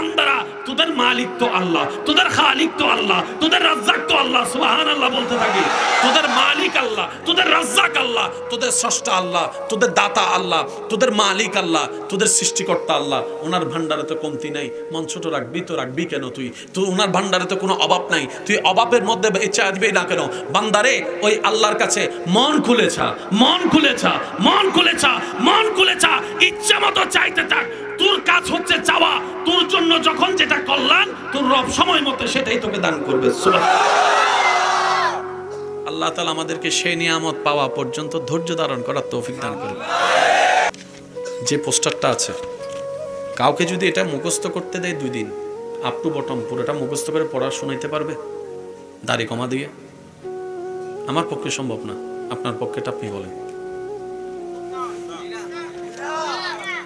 বান্দারা, তোদের মালিক তো আল্লাহ, তোদের খালিক তো আল্লাহ, তোদের রাজ্জাক তো আল্লাহ, সুবহানাল্লাহ বলতে থাকি। তোদের মালিক আল্লাহ, তোদের রাজ্জাক আল্লাহ, তোদের স্রষ্টা আল্লাহ, তোদের দাতা আল্লাহ, তোদের মালিক আল্লাহ, তোদের সৃষ্টিকর্তা আল্লাহ। ওনার ভান্ডারে তো কমতি নাই, মন ছোট রাখবি তো রাখবি কেন তুই? তুই ওনার ভান্ডারে তো কোনো অভাব নাই, তুই অভাবের মধ্যে ইচ্ছা দিবি না কেন? বান্দারে ওই আল্লাহর কাছে মন খুলেছা, মন খুলেছা, মন খুলেছা, মন খুলেছা, ইচ্ছা মতো চাইতে থাক। তোর কাজ হচ্ছে চাওয়া, তোর জন্য যখন যেটা কল্যাণ, তোর রব সময় মতো সেটাই তোকে দান করবে। আল্লাহ তাআলা আমাদেরকে সেই নিয়ামত পাওয়া পর্যন্ত ধৈর্য ধারণ করার তৌফিক দান করবে। যে পোস্টারটা আছে, কাউকে যদি এটা মুখস্থ করতে দেয় 2 দিন, আপ টু বটম পুরোটা মুখস্থ করে পড়া শোনাইতে পারবে দাড়ি কমা দিয়ে? আমার পক্ষে সম্ভব না, আপনার পক্ষেটা আপনি বলেন।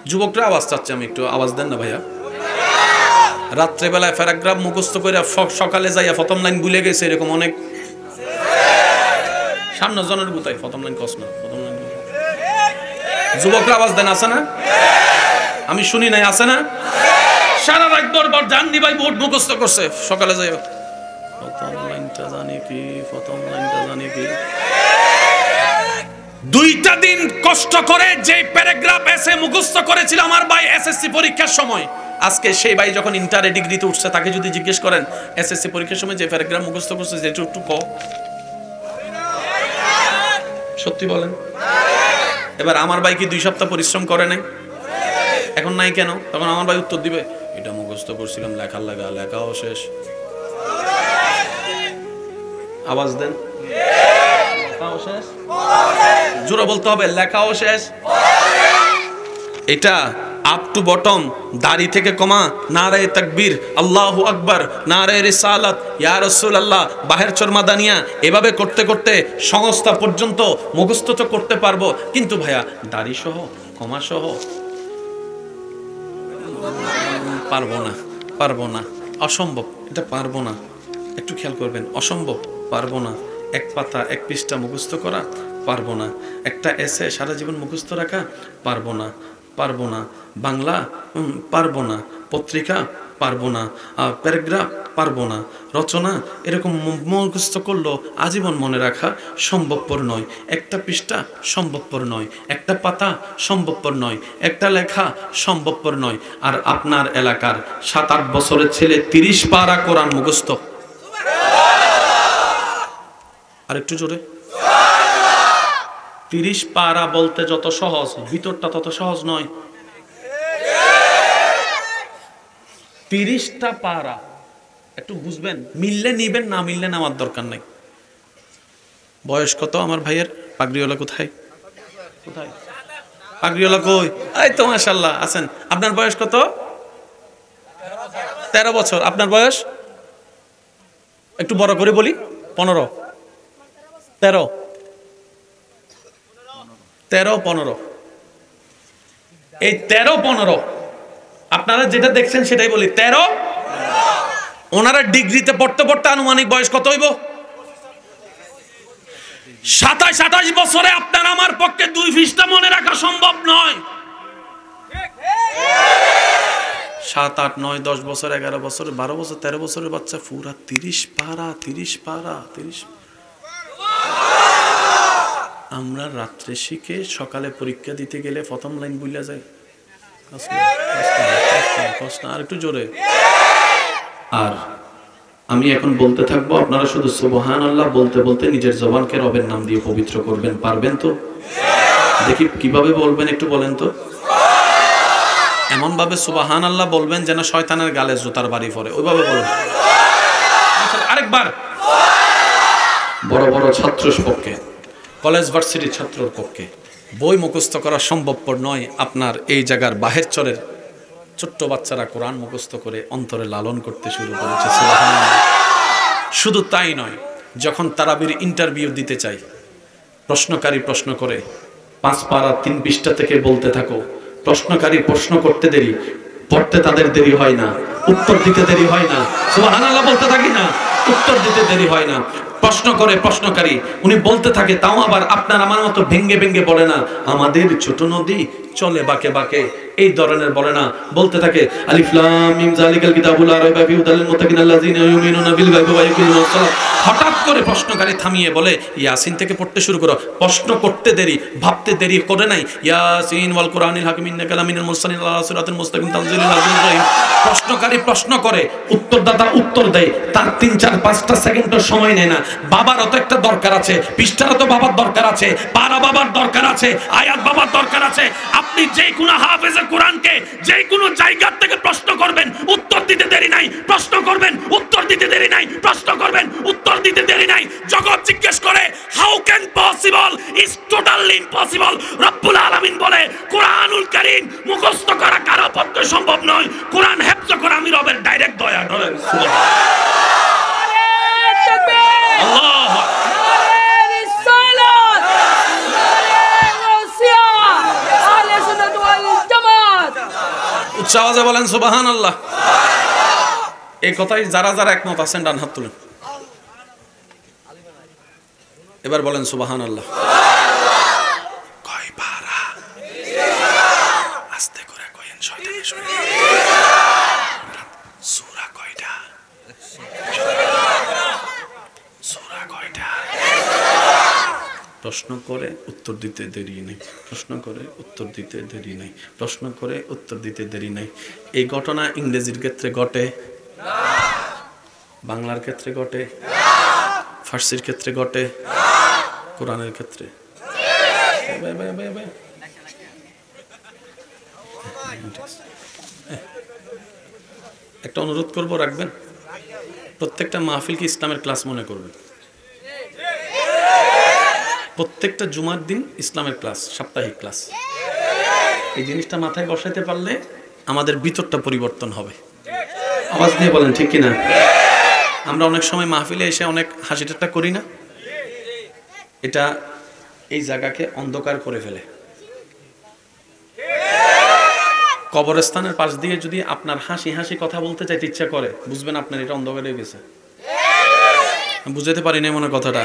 যুবকরা আওয়াজ চাচ্ছে, আমি একটু আওয়াজ দেন না ভাইয়া। রাত্রেবেলায় প্যারাগ্রাফ মুখস্থ করে সকালে যাইয়া প্রথম লাইন ভুলে গেছে, এরকম অনেক। সামনে জনের গুতাই প্রথম লাইন কস না, প্রথম লাইন। যুবকরা আওয়াজ দেন, আছে না? আমি শুনি নাই, আছে না? সারা রাত দরবার জাননি ভাই বোর্ড মুখস্থ করছে, সকালে যাই প্রথম লাইনটা জানি কি, প্রথম লাইনটা জানি কি। 2টা দিন কষ্ট করে যে প্যারাগ্রাফ এসে মুখস্থ করেছিল আমার ভাই এসএসসি পরীক্ষার সময়, আজকে সেই ভাই যখন ইন্টারে ডিগ্রিতে উঠছে, তাকে যদি জিজ্ঞেস করেন এসএসসি পরীক্ষার সময় যে প্যারাগ্রাফ মুখস্থ করছে, যেটা একটু ক, সত্যি বলেন। এবার আমার ভাই কি 2 সপ্তাহ পরিশ্রম করে নাই? এখন নাই কেন? তখন আমার ভাই উত্তর দিবে, এটা মুখস্থ করছিলাম, লেখার লাগা, লেখাও শেষ। আওয়াজ দেন, লেখাও শেষ। জোরে বলতে হবে, লেখাও শেষ। এটা আপ টু বটম, দাড়ি থেকে কমা, নারায়ে তাকবীর, আল্লাহু আকবার, নারায়ে রিসালাত, ইয়া রাসূলুল্লাহ, বাহের চরমাদানিয়া, এভাবে করতে করতে সংস্থা পর্যন্ত মুখস্থ তো করতে পারবো, কিন্তু ভাইয়া দাড়ি সহ কমা সহ পারবো না, পারবো না, অসম্ভব, এটা পারবো না। একটু খেয়াল করবেন, অসম্ভব, পারবো না। 1 পাতা 1 পৃষ্ঠা মুখস্থ করা পারবো না। একটা এসে সারা জীবন মুখস্থ রাখা পারবো না, পারবো না। বাংলা পারবো না, পত্রিকা পারবো না, প্যারাগ্রাফ পারবো না, রচনা এরকম মুখস্থ করলো আজীবন মনে রাখা সম্ভবপর নয়। একটা পৃষ্ঠা সম্ভবপর নয়, একটা পাতা সম্ভবপর নয়, একটা লেখা সম্ভবপর নয়। আর আপনার এলাকার 7-8 বছরের ছেলে 30 পারা কোরআন মুখস্থ। আর একটু জোরে, 30 পারা বলতে যত সহজ, ভিতরটা তত সহজ নয়। 30টা পারা একটু বুঝবেন, মিললে নিবেন, না মিললে নেওয়ার দরকার নাই। বয়স কত আমার ভাইয়ের? পাগড়িওয়ালা কোথায়? কোথায় পাগড়িওয়ালা? কই? এই তো মাশাআল্লাহ আছেন। আপনার বয়স কত? 13 বছর। আপনার বয়স একটু বড় করে বলি, 15, 13, 15। এই 13-15 আপনারা যেটা দেখছেন সেটাই বলি, 13। ওনারা ডিগ্রিতে পড়তে পড়তে আনুমানিক বয়স কত হইব? 27-28 বছরে আপনার আমার পক্ষে 2 পৃষ্ঠা মনে রাখা সম্ভব নয়। 7, 8, 9, 10 বছর, 11 বছর, 12 বছর, 13 বছরের বাচ্চা পুরা 30 পারা, 30 পারা, 30। আমরা রাত্রে শিখে সকালে পরীক্ষা দিতে গেলে প্রথম লাইন ভুলে যাই। আর একটু জোরে। আর আমি এখন বলতে থাকবো, আপনারা শুধু সুবহানাল্লাহ বলতে বলতে নিজের জবানকে রবের নাম দিয়ে পবিত্র করবেন। পারবেন তো? দেখি কিভাবে বলবেন, একটু বলেন তো। এমন ভাবে সুবহানাল্লাহ বলবেন যেন শয়তানের গালে জুতার বাড়ি পড়ে, ওইভাবে বলুন। আরেকবার। বড় বড় ছাত্রের পক্ষে, কলেজ ভার্সিটির ছাত্রের পক্ষে বই মুখস্থ করা সম্ভবপর নয়। আপনার এই জায়গার বাহের চরের ছোট্ট বাচ্চারা কোরআন মুখস্থ করে অন্তরে লালন করতে শুরু করেছে। সুবহানাল্লাহ। শুধু তাই নয়, যখন তারাবির ইন্টারভিউ দিতে চাই, প্রশ্নকারী প্রশ্ন করে 5 পারা 3 পৃষ্ঠা থেকে বলতে থাকো। প্রশ্নকারী প্রশ্ন করতে দেরি, পড়তে তাদের দেরি হয় না, উত্তর দিতে দেরি হয় না। সুবহানাল্লাহ বলতে থাকি না, উত্তর দিতে দেরি হয় না। প্রশ্ন করে প্রশ্নকারী, উনি বলতে থাকে, তাও আবার আপনার আমার মতো ভেঙ্গে ভেঙ্গে বলে না। আমাদের ছোট নদী চলে বাঁকে বাঁকে, এই ধরনের বলে না, বলতে থাকে আলিফ লাম মিম যালিকাল কিতাবুল লা রাইবা ফিহি হুদাল লিল মুত্তাকিন আল্লাযিনা ইউমিনুনা বিল গায়বি ওয়া ইউকিমুনাস সালাত। হঠাৎ করে প্রশ্নকারী থামিয়ে বলে ইয়াসিন থেকে পড়তে শুরু করো। প্রশ্ন করতে দেরি, ভাবতে দেরি করে নাই। ইয়াসিন ওয়াল কুরআনিল হাকিম ইন্নাকা লামিনাল মুরসালিন আলা সিরাতিল মুস্তাকিম তানজিলুল আজিজির রহিম। প্রশ্নকারী প্রশ্ন করে, উত্তরদাতা উত্তর দেয়, তার 3-4-5টা সেকেন্ডের সময় নেয় না। বাবারও তো একটা দরকার আছে, পৃষ্ঠারও তো বাবার দরকার আছে, পারা বাবার দরকার আছে, আয়াত বাবার দরকার আছে। আপনি যে কোনো হাফেজে কোরআনকে যে কোনো জায়গা থেকে প্রশ্ন করবেন, উত্তর দিতে দেরি নাই। প্রশ্ন করবেন, উত্তর দিতে দেরি নাই। প্রশ্ন করবেন, উত্তর দিতে দেরি নাই। জগৎ জিজ্ঞেস করে how can possible, is totally impossible. রব্বুল আলামিন বলে কোরআনুল কারীম মুখস্থ করা কারো পক্ষে সম্ভব নয়, কোরআন হেফজ করা আমি রবের ডাইরেক্ট দয়া। আল্লাহু উচ্চ আওয়াজে বলেন সুবহানাল্লাহ। এই কথাই যারা যারা একমত আছেন ডান হাত তুলেন, এবার বলেন সুবহানাল্লাহ। কয় পারা? আস্তে করে কয়েন, শয়তানে শুনে। সূরা কয়টা? সূরা কয়টা? প্রশ্ন করে উত্তর দিতে দেরি নেই, প্রশ্ন করে উত্তর দিতে দেরি নেই, প্রশ্ন করে উত্তর দিতে দেরি নেই। এই ঘটনা ইংরেজির ক্ষেত্রে ঘটে, বাংলার ক্ষেত্রে ঘটে, ফার্সির ক্ষেত্রে ঘটে, কোরআনের ক্ষেত্রে। একটা অনুরোধ করব, রাখবেন, প্রত্যেকটা মাহফিলকে ইসলামের ক্লাস মনে করবেন। প্রত্যেকটা জুমার দিন ইসলামের ক্লাস, সাপ্তাহিক ক্লাস। এই জিনিসটা মাথায় বসাইতে পারলে আমাদের ভিতরটা পরিবর্তন হবে। আওয়াজ দিয়ে বলেন ঠিক কিনা? আমরা অনেক সময় মাহফিলে এসে অনেক হাসি ঠাট্টা করি না, এটা এই জায়গাকে অন্ধকার করে ফেলে। কবরস্থানের পাশ দিয়ে যদি আপনার হাসি হাসি কথা বলতে চাইতে ইচ্ছা করে, বুঝবেন আপনার এটা অন্ধকার হয়ে গেছে। বুঝাতে পারি না মনে কথাটা।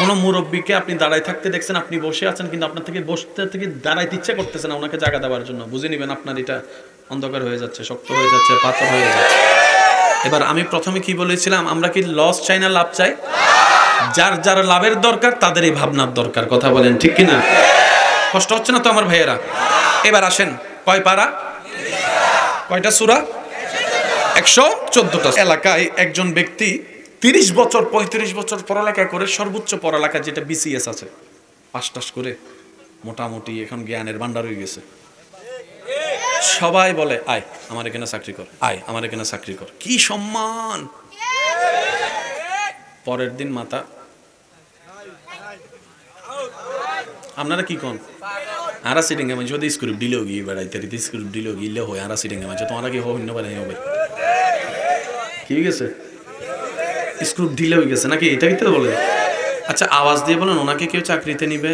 কোনো মুরব্বীকে আপনি দাঁড়ায় থাকতে দেখছেন, আপনি বসে আছেন, কিন্তু আপনার থেকে বসতে থেকে দাঁড়াইতে ইচ্ছা করতেছে না ওনাকে জায়গা দেওয়ার জন্য। বুঝে নিবেন আপনার এটা অন্ধকার হয়ে যাচ্ছে, শক্ত হয়ে যাচ্ছে, পাথর হয়ে যাচ্ছে। এবার আমি প্রথমে কি বলেছিলাম, আমরা কি লস চাই না লাভ চাই? যার যার লাভের দরকার তাদের এই ভাবনার দরকার। কথা বলেন ঠিক কিনা? কষ্ট হচ্ছে না তো আমার ভাইয়েরা? এবার আসেন, কয় পারা, কয়টা সূরা? 114টা। এলাকায় একজন ব্যক্তি 30 বছর 35 বছর পড়ালেখা করে, সর্বোচ্চ পড়ালেখা যেটা বিসিএস আছে, পাস টাস করে মোটামুটি এখন জ্ঞানের ভান্ডার হয়ে গেছে। সবাই বলে আয় আমার এখানে চাকরি কর, আয় আমার এখানে চাকরি কর, কি সম্মান। পরের দিন মাথা, আপনারা কি কোন আরা সিটিং এ মানে যদি স্ক্রিপ্ট দিলেও গিয়ে বেড়াইতে রীতি স্ক্রিপ্ট দিলেও গিলে হয় আরা সিটিং এ মানে তোমরা কি হইন্য পারে হবে কি গেছে স্ক্রিপ্ট দিলেও গেছে নাকি? এটা কি তো বলে? আচ্ছা আওয়াজ দিয়ে বলেন, ওনাকে কেউ চাকরিতে নিবে?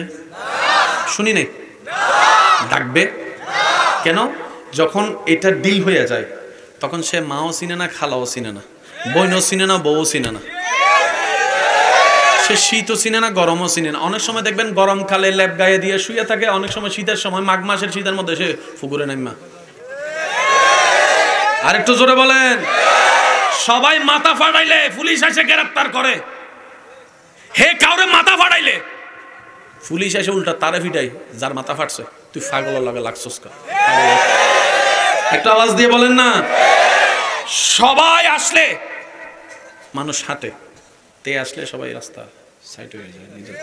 শুনি নাই। ডাকবে কেন? যখন এটা ডিল হয়ে যায় তখন সে মাও চিনে না, খালাও চিনে না, বোনও চিনে না, বউও চিনে না, সে শীতও চিনে না, গরমও চিনে না। অনেক সময় দেখবেন গরমকালে ল্যাপ গায়ে দিয়ে শুয়ে থাকে, অনেক সময় শীতের সময় মাঘ মাসের শীতের মধ্যে সে পুকুরে নামা। আর একটু জোরে বলেন। সবাই মাথা ফাটাইলে পুলিশ এসে গ্রেফতার করে, হে কাউরে মাথা ফাটাইলে পুলিশ এসে উল্টা তারে ফিটাই, যার মাথা ফাটছে তুই পাগলের লগে লাগছস কা। একটা আওয়াজ দিয়ে বলেন না। সবাই আসলে মানুষ হাঁটে, তে আসলে সবাই রাস্তা সাইড হয়ে যায়, নিজের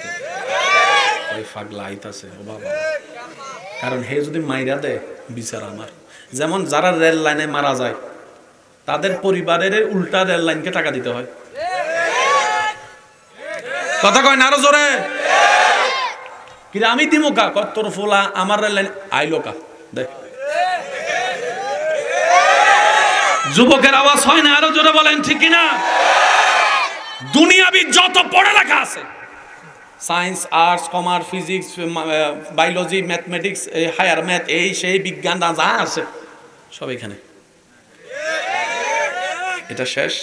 ওই পাগলা আইতাছে ও বাবা। কারণ হে যদি মাইরা দেয় বিচার আমার। যেমন যারা রেল লাইনে মারা যায় তাদের পরিবারের উল্টা রেল লাইনকে টাকা দিতে হয়। কথা কয় না আরো জোরে? কিন্তু আমি দিমু কা তোর ফোলা আমার রেল লাইন আইলো কা দেখ। যুবকের আওয়াজ হয় না? আরো জোরে বলেন ঠিক কিনা? দুনিয়াবি যত পড়ালেখা আছে, science, arts, commerce, physics, biology, mathematics, higher math, এই সেই বিজ্ঞান যা আছে সব এখানে। এটা শেষ।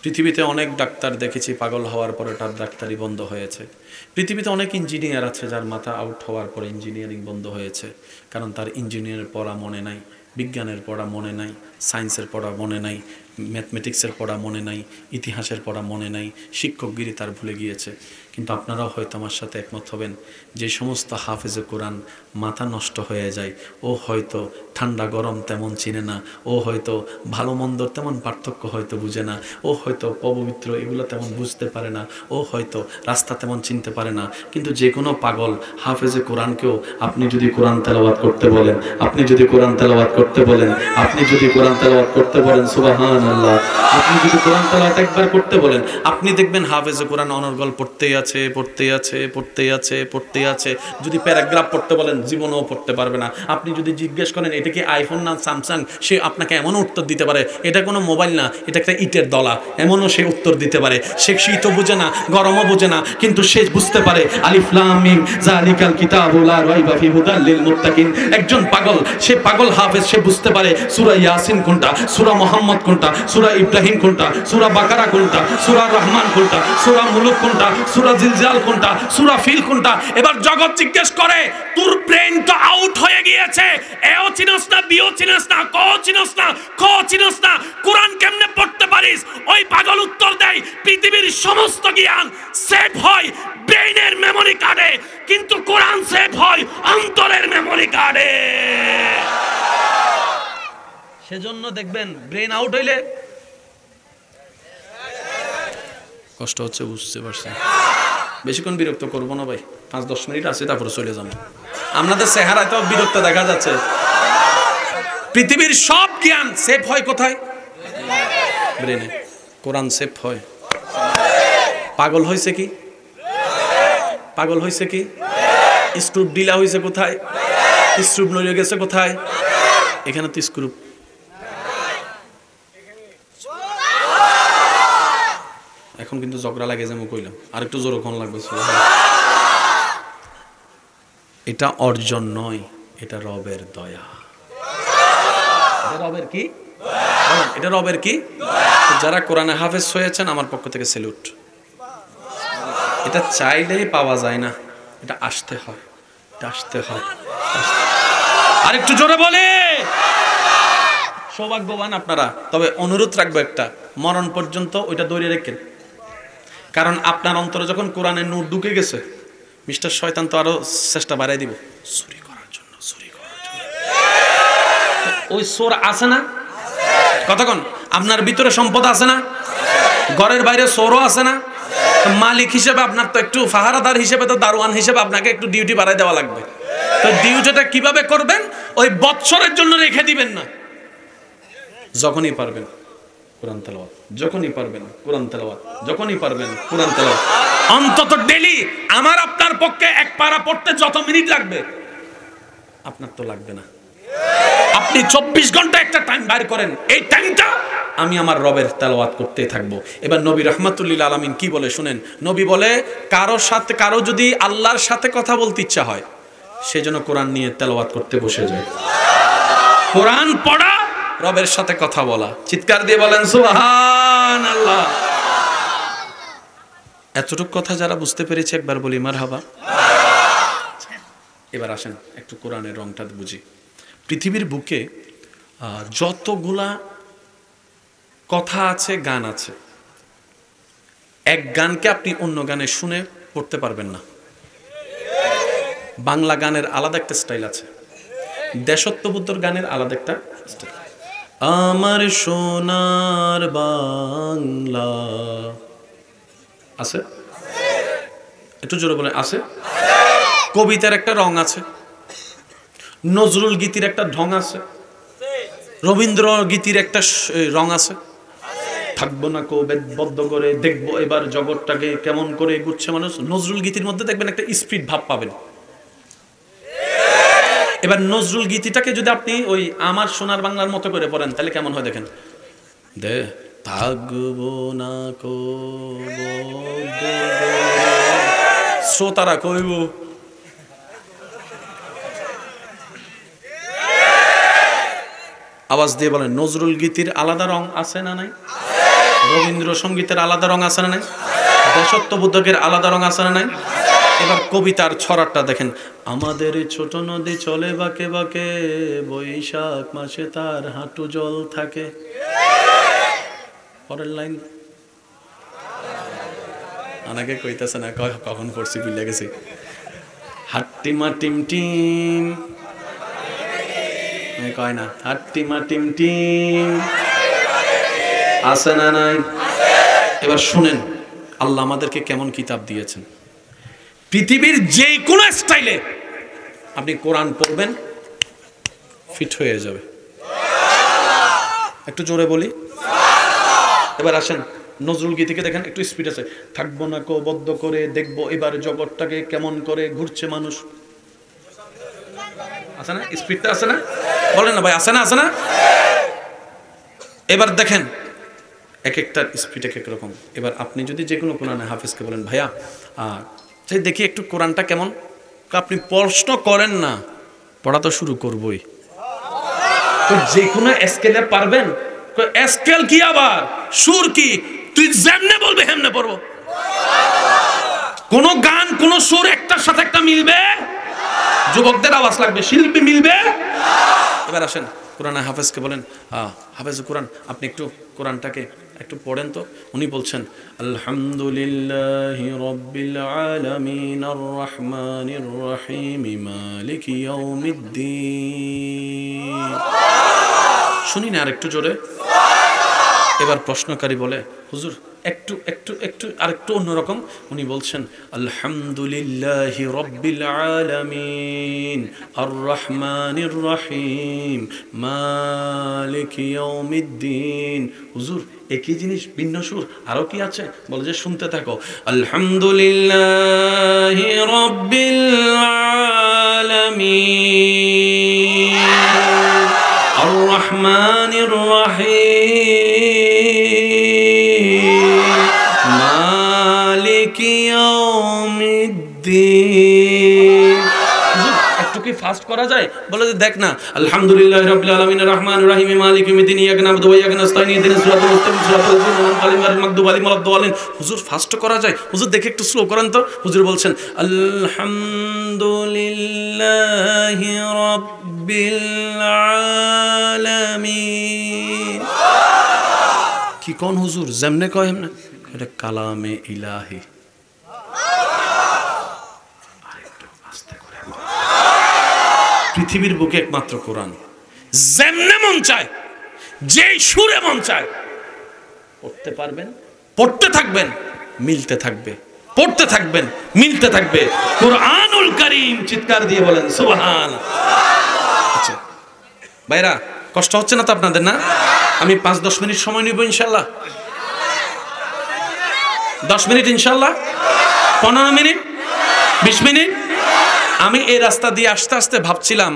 পৃথিবীতে অনেক ডাক্তার দেখেছি পাগল হওয়ার পরে তার ডাক্তারি বন্ধ হয়েছে। পৃথিবীতে অনেক ইঞ্জিনিয়ার আছে যার মাথা আউট হওয়ার পরে ইঞ্জিনিয়ারিং বন্ধ হয়েছে, কারণ তার ইঞ্জিনিয়ারের পড়া মনে নাই, বিজ্ঞানের পড়া মনে নাই, সায়েন্সের পড়া মনে নাই, ম্যাথমেটিক্সের পড়া মনে নাই, ইতিহাসের পড়া মনে নাই, শিক্ষকগিরি তার ভুলে গিয়েছে। কিন্তু আপনারাও হয়তো আমার সাথে একমত হবেন, যে সমস্ত হাফেজে কোরআন মাথা নষ্ট হয়ে যায়, ও হয়তো ঠান্ডা গরম তেমন চিনে না, ও হয়তো ভালো মন্দর তেমন পার্থক্য হয়তো বুঝে না, ও হয়তো অপবিত্র এগুলো তেমন বুঝতে পারে না, ও হয়তো রাস্তা তেমন চিনতে পারে না। কিন্তু যে কোনো পাগল হাফেজে কোরআনকেও আপনি যদি কোরআন তেলাওয়াত করতে বলেন, আপনি যদি কোরআন তেলাওয়াত করতে বলেন, আপনি যদি কোরআন তেলাওয়াত করতে বলেন, সুবহানাল্লাহ, আপনি যদি কোরআন তেলাওয়াত একবার করতে বলেন, আপনি দেখবেন হাফেজে কোরআন অনর্গল পড়তেই আছে, পড়তেই আছে, পড়তেই আছে, পড়তেই আছে। যদি প্যারাগ্রাফ পড়তে বলেন জীবনেও পড়তে পারবে না। আপনি যদি জিজ্ঞেস করেন এটা কি আইফোন না স্যামসাং, সে আপনাকে এমনও উত্তর দিতে পারে এটা কোনো মোবাইল না, এটা একটা ইটের দলা, এমনও সে উত্তর দিতে পারে। সে শীতও বোঝে না, গরমও বোঝে না, কিন্তু সে বুঝতে পারে আলিফ লাম মিম যালিকাল কিতাবু লা রাইবা ফিহি হুদাল লিল মুত্তাকিন। একজন পাগল, সে পাগল হাফেজ, সে বুঝতে পারে সূরা ইয়াসিন কোনটা, সূরা মুহাম্মদ কোনটা, সূরা ইব্রাহিম কোনটা, সূরা বাকারা কোনটা, সূরা রহমান কোনটা, সূরা মুলুক কোনটা, সূরা জিলজাল কোনটা, সূরা ফিল কোনটা। এবার জগৎ জিজ্ঞেস করে তোর ব্রেন তো আউট হয়ে গিয়েছে, এও চিনস না, বিও চিনস না, ক চিনস না, খ চিনস না, কোরআন কেমনে পড়তে পারিস? ওই পাগল উত্তর দেয় পৃথিবীর সমস্ত জ্ঞান সেভ হয় ব্রেইনের মেমরি কার্ডে, কিন্তু কোরআন সেভ হয় অন্তরের মেমরি কার্ডে। সেজন্য দেখবেন ব্রেন আউট হইলে কষ্ট হচ্ছে, বুঝতে পারছেন? বেশিক্ষণ বিরক্ত করবো না ভাই, 5-10 মিনিট আছে, তারপরে চলে যাবো। আপনাদের চেহারায় তো বিরক্ত দেখা যাচ্ছে। পৃথিবীর সব জ্ঞান সেভ হয় কোথায়? ব্রেনে। কোরআন সেভ হয়। পাগল হয়েছে কি? পাগল হয়েছে কি? স্ক্রুপ ঢিলা হয়েছে কোথায়? স্ক্রুপ নড়ে গেছে কোথায়? এখানে তো স্ক্রুপ। এখন কিন্তু ঝগড়া লাগে, যেমন কইলাম, আর একটু জোরে কোন লাগবে। এটা অর্জন নয়, এটা রবের দয়া। এটা রবের কি? এটা রবের কি? যারা কোরআনে হাফেজ হয়েছেন আমার পক্ষ থেকে স্যালুট। এটা চাইলেই পাওয়া যায় না, এটা আসতে হয়, এটা আসতে হয়। আর একটু জোরে বলে, সৌভাগ্যবান আপনারা। তবে অনুরোধ রাখবো একটা, মরণ পর্যন্ত ওইটা ধরে রেখেন, কারণ আপনার অন্তরে যখন কোরআনের নূর ঢুকে গেছে, মিস্টার শয়তান তো আরো চেষ্টা বাড়াই দিব চুরি করার জন্য, চুরি করার জন্য। ওই চোর আছে না? কতক্ষণ আপনার ভিতরে সম্পদ আছে না? ঘরের বাইরে চোরও আছে না? মালিক হিসেবে আপনার তো একটু পাহারাদার হিসেবে, তো দারোয়ান হিসেবে আপনাকে একটু ডিউটি বাড়াই দেওয়া লাগবে। তো ডিউটিটা কিভাবে করবেন? ওই বৎসরের জন্য রেখে দিবেন না, যখনই পারবেন কোরআন তেলাওয়াত, যখনই পারবেন কোরআন তেলাওয়াত, যখনই পারবেন কোরআন তেলাওয়াত। অন্তত ডেইলি আমার আপনার পক্ষে এক পারা পড়তে যত মিনিট লাগবে, আপনার তো লাগবে না। আপনি 24 ঘন্টা একটা টাইম বাইর করেন, এই টাইমটা আমি আমার রবের তেলাওয়াত করতে থাকবো। এবার নবী রাহমাতুল্লিল আলামিন কি বলে শুনেন। নবী বলে কারো যদি আল্লাহর সাথে কথা বলতে ইচ্ছা হয়, সেজন্য কোরআন নিয়ে তেলাওয়াত করতে বসে যায়। কোরআন পড়া, রবের সাথে কথা বলা। চিৎকার দিয়ে বলেন সুবহানাল্লাহ। এতটুকু কথা যারা বুঝতে পেরেছে একবার বলি মারহাবা। এবার আসেন একটু কোরআনের রংটা বুঝি। পৃথিবীর বুকে যতগুলা কথা আছে, গান আছে, এক গানকে আপনি অন্য গানে শুনে পড়তে পারবেন না। বাংলা গানের আলাদা একটা স্টাইল আছে, দেশাত্মবোধক গানের আলাদা একটা স্টাইল। আমার সোনার বাংলা আছে, একটু জোরে বলে আছে। কবিতার একটা রং আছে, নজরুল গীতির একটা ঢং আছে, রবীন্দ্র গীতির একটা রং আছে। থাকবো না বদ্ধ করে, দেখবো এবার জগৎটাকে কেমন করে গুচ্ছে মানুষ। নজরুল গীতির মধ্যে দেখবেন একটা স্পিড ভাব পাবেন। এবার নজরুল গীতিটাকে যদি আপনি ওই আমার সোনার বাংলার মতো করে পড়েন, তাহলে কেমন হয় দেখেন। দে থাকবো না কো শ্রোতারা কইব, আওয়াজ দিয়ে বলেন নজরুল গীতির আলাদা রং আছে না নাই? রবীন্দ্রসঙ্গীতের আলাদা রং আছে না নাই? দেশাত্মবোধকের আলাদা রং আছে না নাই? এবার কবিতার ছড়াটা দেখেন। আমাদের ছোট নদী চলে বাঁকে বাঁকে, বৈশাখ মাসে তার হাঁটু জল থাকে। পরের লাইন অনেকে কইতেছে না, কখন পড়ছি ভুলে গেছি। হাট্টিমা টিম টিম কয় না, হাট্টিমা টিম টিম আছে না নাই? এবার শুনেন আল্লাহ আমাদেরকে কেমন কিতাব দিয়েছেন। পৃথিবীর যে কোনো স্টাইলে আপনি কোরআন পড়বেন, ফিট হয়ে যাবে। একটু জোরে বলি। এবার আসেন নজরুল গীতিকে দেখেন, একটু স্পিড আছে। থাকবো না কো বদ্ধ করে, দেখবো এবার জগৎটাকে কেমন করে ঘুরছে মানুষ। আছে না স্পিডটা? আছে না? বলেন না ভাই, আছে না? আছে না? এবার দেখেন এক একটা স্পিড এক এক রকম। এবার আপনি যদি যে কোনো কোরআনে হাফেজকে বলেন, ভাইয়া দেখি একটু কোরআনটা কেমন, আপনি প্রশ্ন করেন না, পড়া তো শুরু করবই। তো যে কোনো স্কেলে পারবেন? স্কেল কি আবার সুর কি? তুই যেমনে বলবে হেমনে পড়বো। কোন গান কোন সুর একটার সাথে একটা মিলবে? যুবকদের আওয়াজ লাগবে, শিল্পী মিলবে। এবার আসেন কোরআনে হাফেজকে বলেন, হাফেজ কোরআন আপনি একটু কোরআনটাকে একটু পড়েন তো। উনি বলছেন, আলহামদুলিল্লাহি রাব্বিল আলামিন আর রহমানির রহিম মালিকি ইয়াউমিদ্দিন। শুনি না আরেকটু জোরে? এবার প্রশ্নকারী বলে, হুজুর একটু একটু একটু আরেকটু অন্যরকম। উনি বলছেন, আলহামদুলিল্লাহি রাব্বিল আলামিন আর রহমানির রহিম মালিকি ইয়াউমিদ্দিন। হুজুর একই জিনিস ভিন্ন সুর, আরো কি আছে? বলে যে শুনতে থাকো। আলহামদুলিল্লাহি রাব্বিল আলামিন আর রহমানির রহিম মালিকি ইয়াউমিদ্দিন। একটু কি ফাস্ট করা যায়? বলে যে দেখ না, আলহামদুলিল্লাহি রাব্বিল আলামিন আর রহমানির রহিম মালিকি ইয়াউমিদ্দিন ইয়াকা না'বুদু ওয়া ইয়াকা নাস্তাইন ইহদিনাস সিরাতাল মুস্তাকিম সিরাতাল লাযিনা আন'আমতা আলাইহিম গায়রিল মাগদুবি আলাইহিম ওয়ালাদ-দাল্লিন। হুজুর ফাস্ট করা যায়? হুজুর দেখে একটু স্লো করেন তো। হুজুর বলছেন, আলহামদুলিল্লাহি রাব্বিল আলামিন। কি কোন হুজুর যেমনে কয় এমনে? এটা কালামে ইলাহি। পৃথিবীর বুকে একমাত্র কোরআন, যেমনে মন চায় যেই সুরে মন চায় পড়তে পারবেন, পড়তে থাকবেন, মিলতে থাকবে, পড়তে থাকবেন, মিলতে থাকবে। কোরআনুল কারীম। চিৎকার দিয়ে বলেন সুবহানাল্লাহ। আচ্ছা ভাইরা, কষ্ট হচ্ছে না তো আপনাদের? না, আমি 5-10 মিনিট সময় নিব ইনশাআল্লাহ। 10 মিনিট ইনশাআল্লাহ, 15 মিনিট, 20 মিনিট। আমি এই রাস্তা দিয়ে আস্তে আস্তে ভাবছিলাম,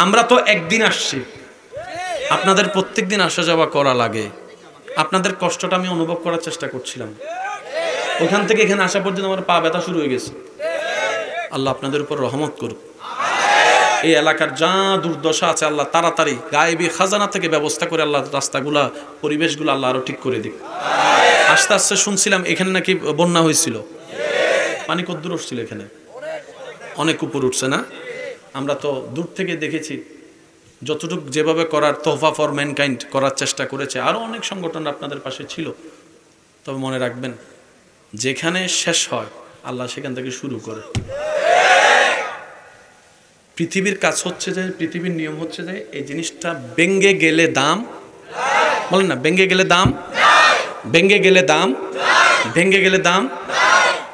আমরা তো একদিন আসছি, আপনাদের প্রত্যেক দিন আসা যাওয়া করা লাগে। আপনাদের কষ্টটা আমি অনুভব করার চেষ্টা করছিলাম। ওখান থেকে এখানে আসা পর্যন্ত আমার পা ব্যথা শুরু হয়ে গেছে। আল্লাহ আপনাদের উপর রহমত করুক। এই এলাকার যা দুর্দশা আছে আল্লাহ তাড়াতাড়ি গায়েবী খাজানা থেকে ব্যবস্থা করে আল্লাহ রাস্তাগুলা, পরিবেশগুলো আল্লাহ আরো ঠিক করে দিক। আস্তে আস্তে শুনছিলাম এখানে নাকি বন্যা হয়েছিল, পানি কদ্দূর উঠছিল, এখানে অনেক উপর উঠছে না? আমরা তো দূর থেকে দেখেছি, যতটুকু যেভাবে করার তোহফা ফর ম্যানকাইন্ড করার চেষ্টা করেছে। আরো অনেক সংগঠন আপনাদের পাশে ছিল। তবে মনে রাখবেন, যেখানে শেষ হয় আল্লাহ সেখান থেকে শুরু করে। পৃথিবীর কাজ হচ্ছে যে, পৃথিবীর নিয়ম হচ্ছে যে এই জিনিসটা ভেঙ্গে গেলে দাম, বলেন না, ভেঙ্গে গেলে দাম, ভেঙ্গে গেলে দাম, ভেঙ্গে গেলে দাম।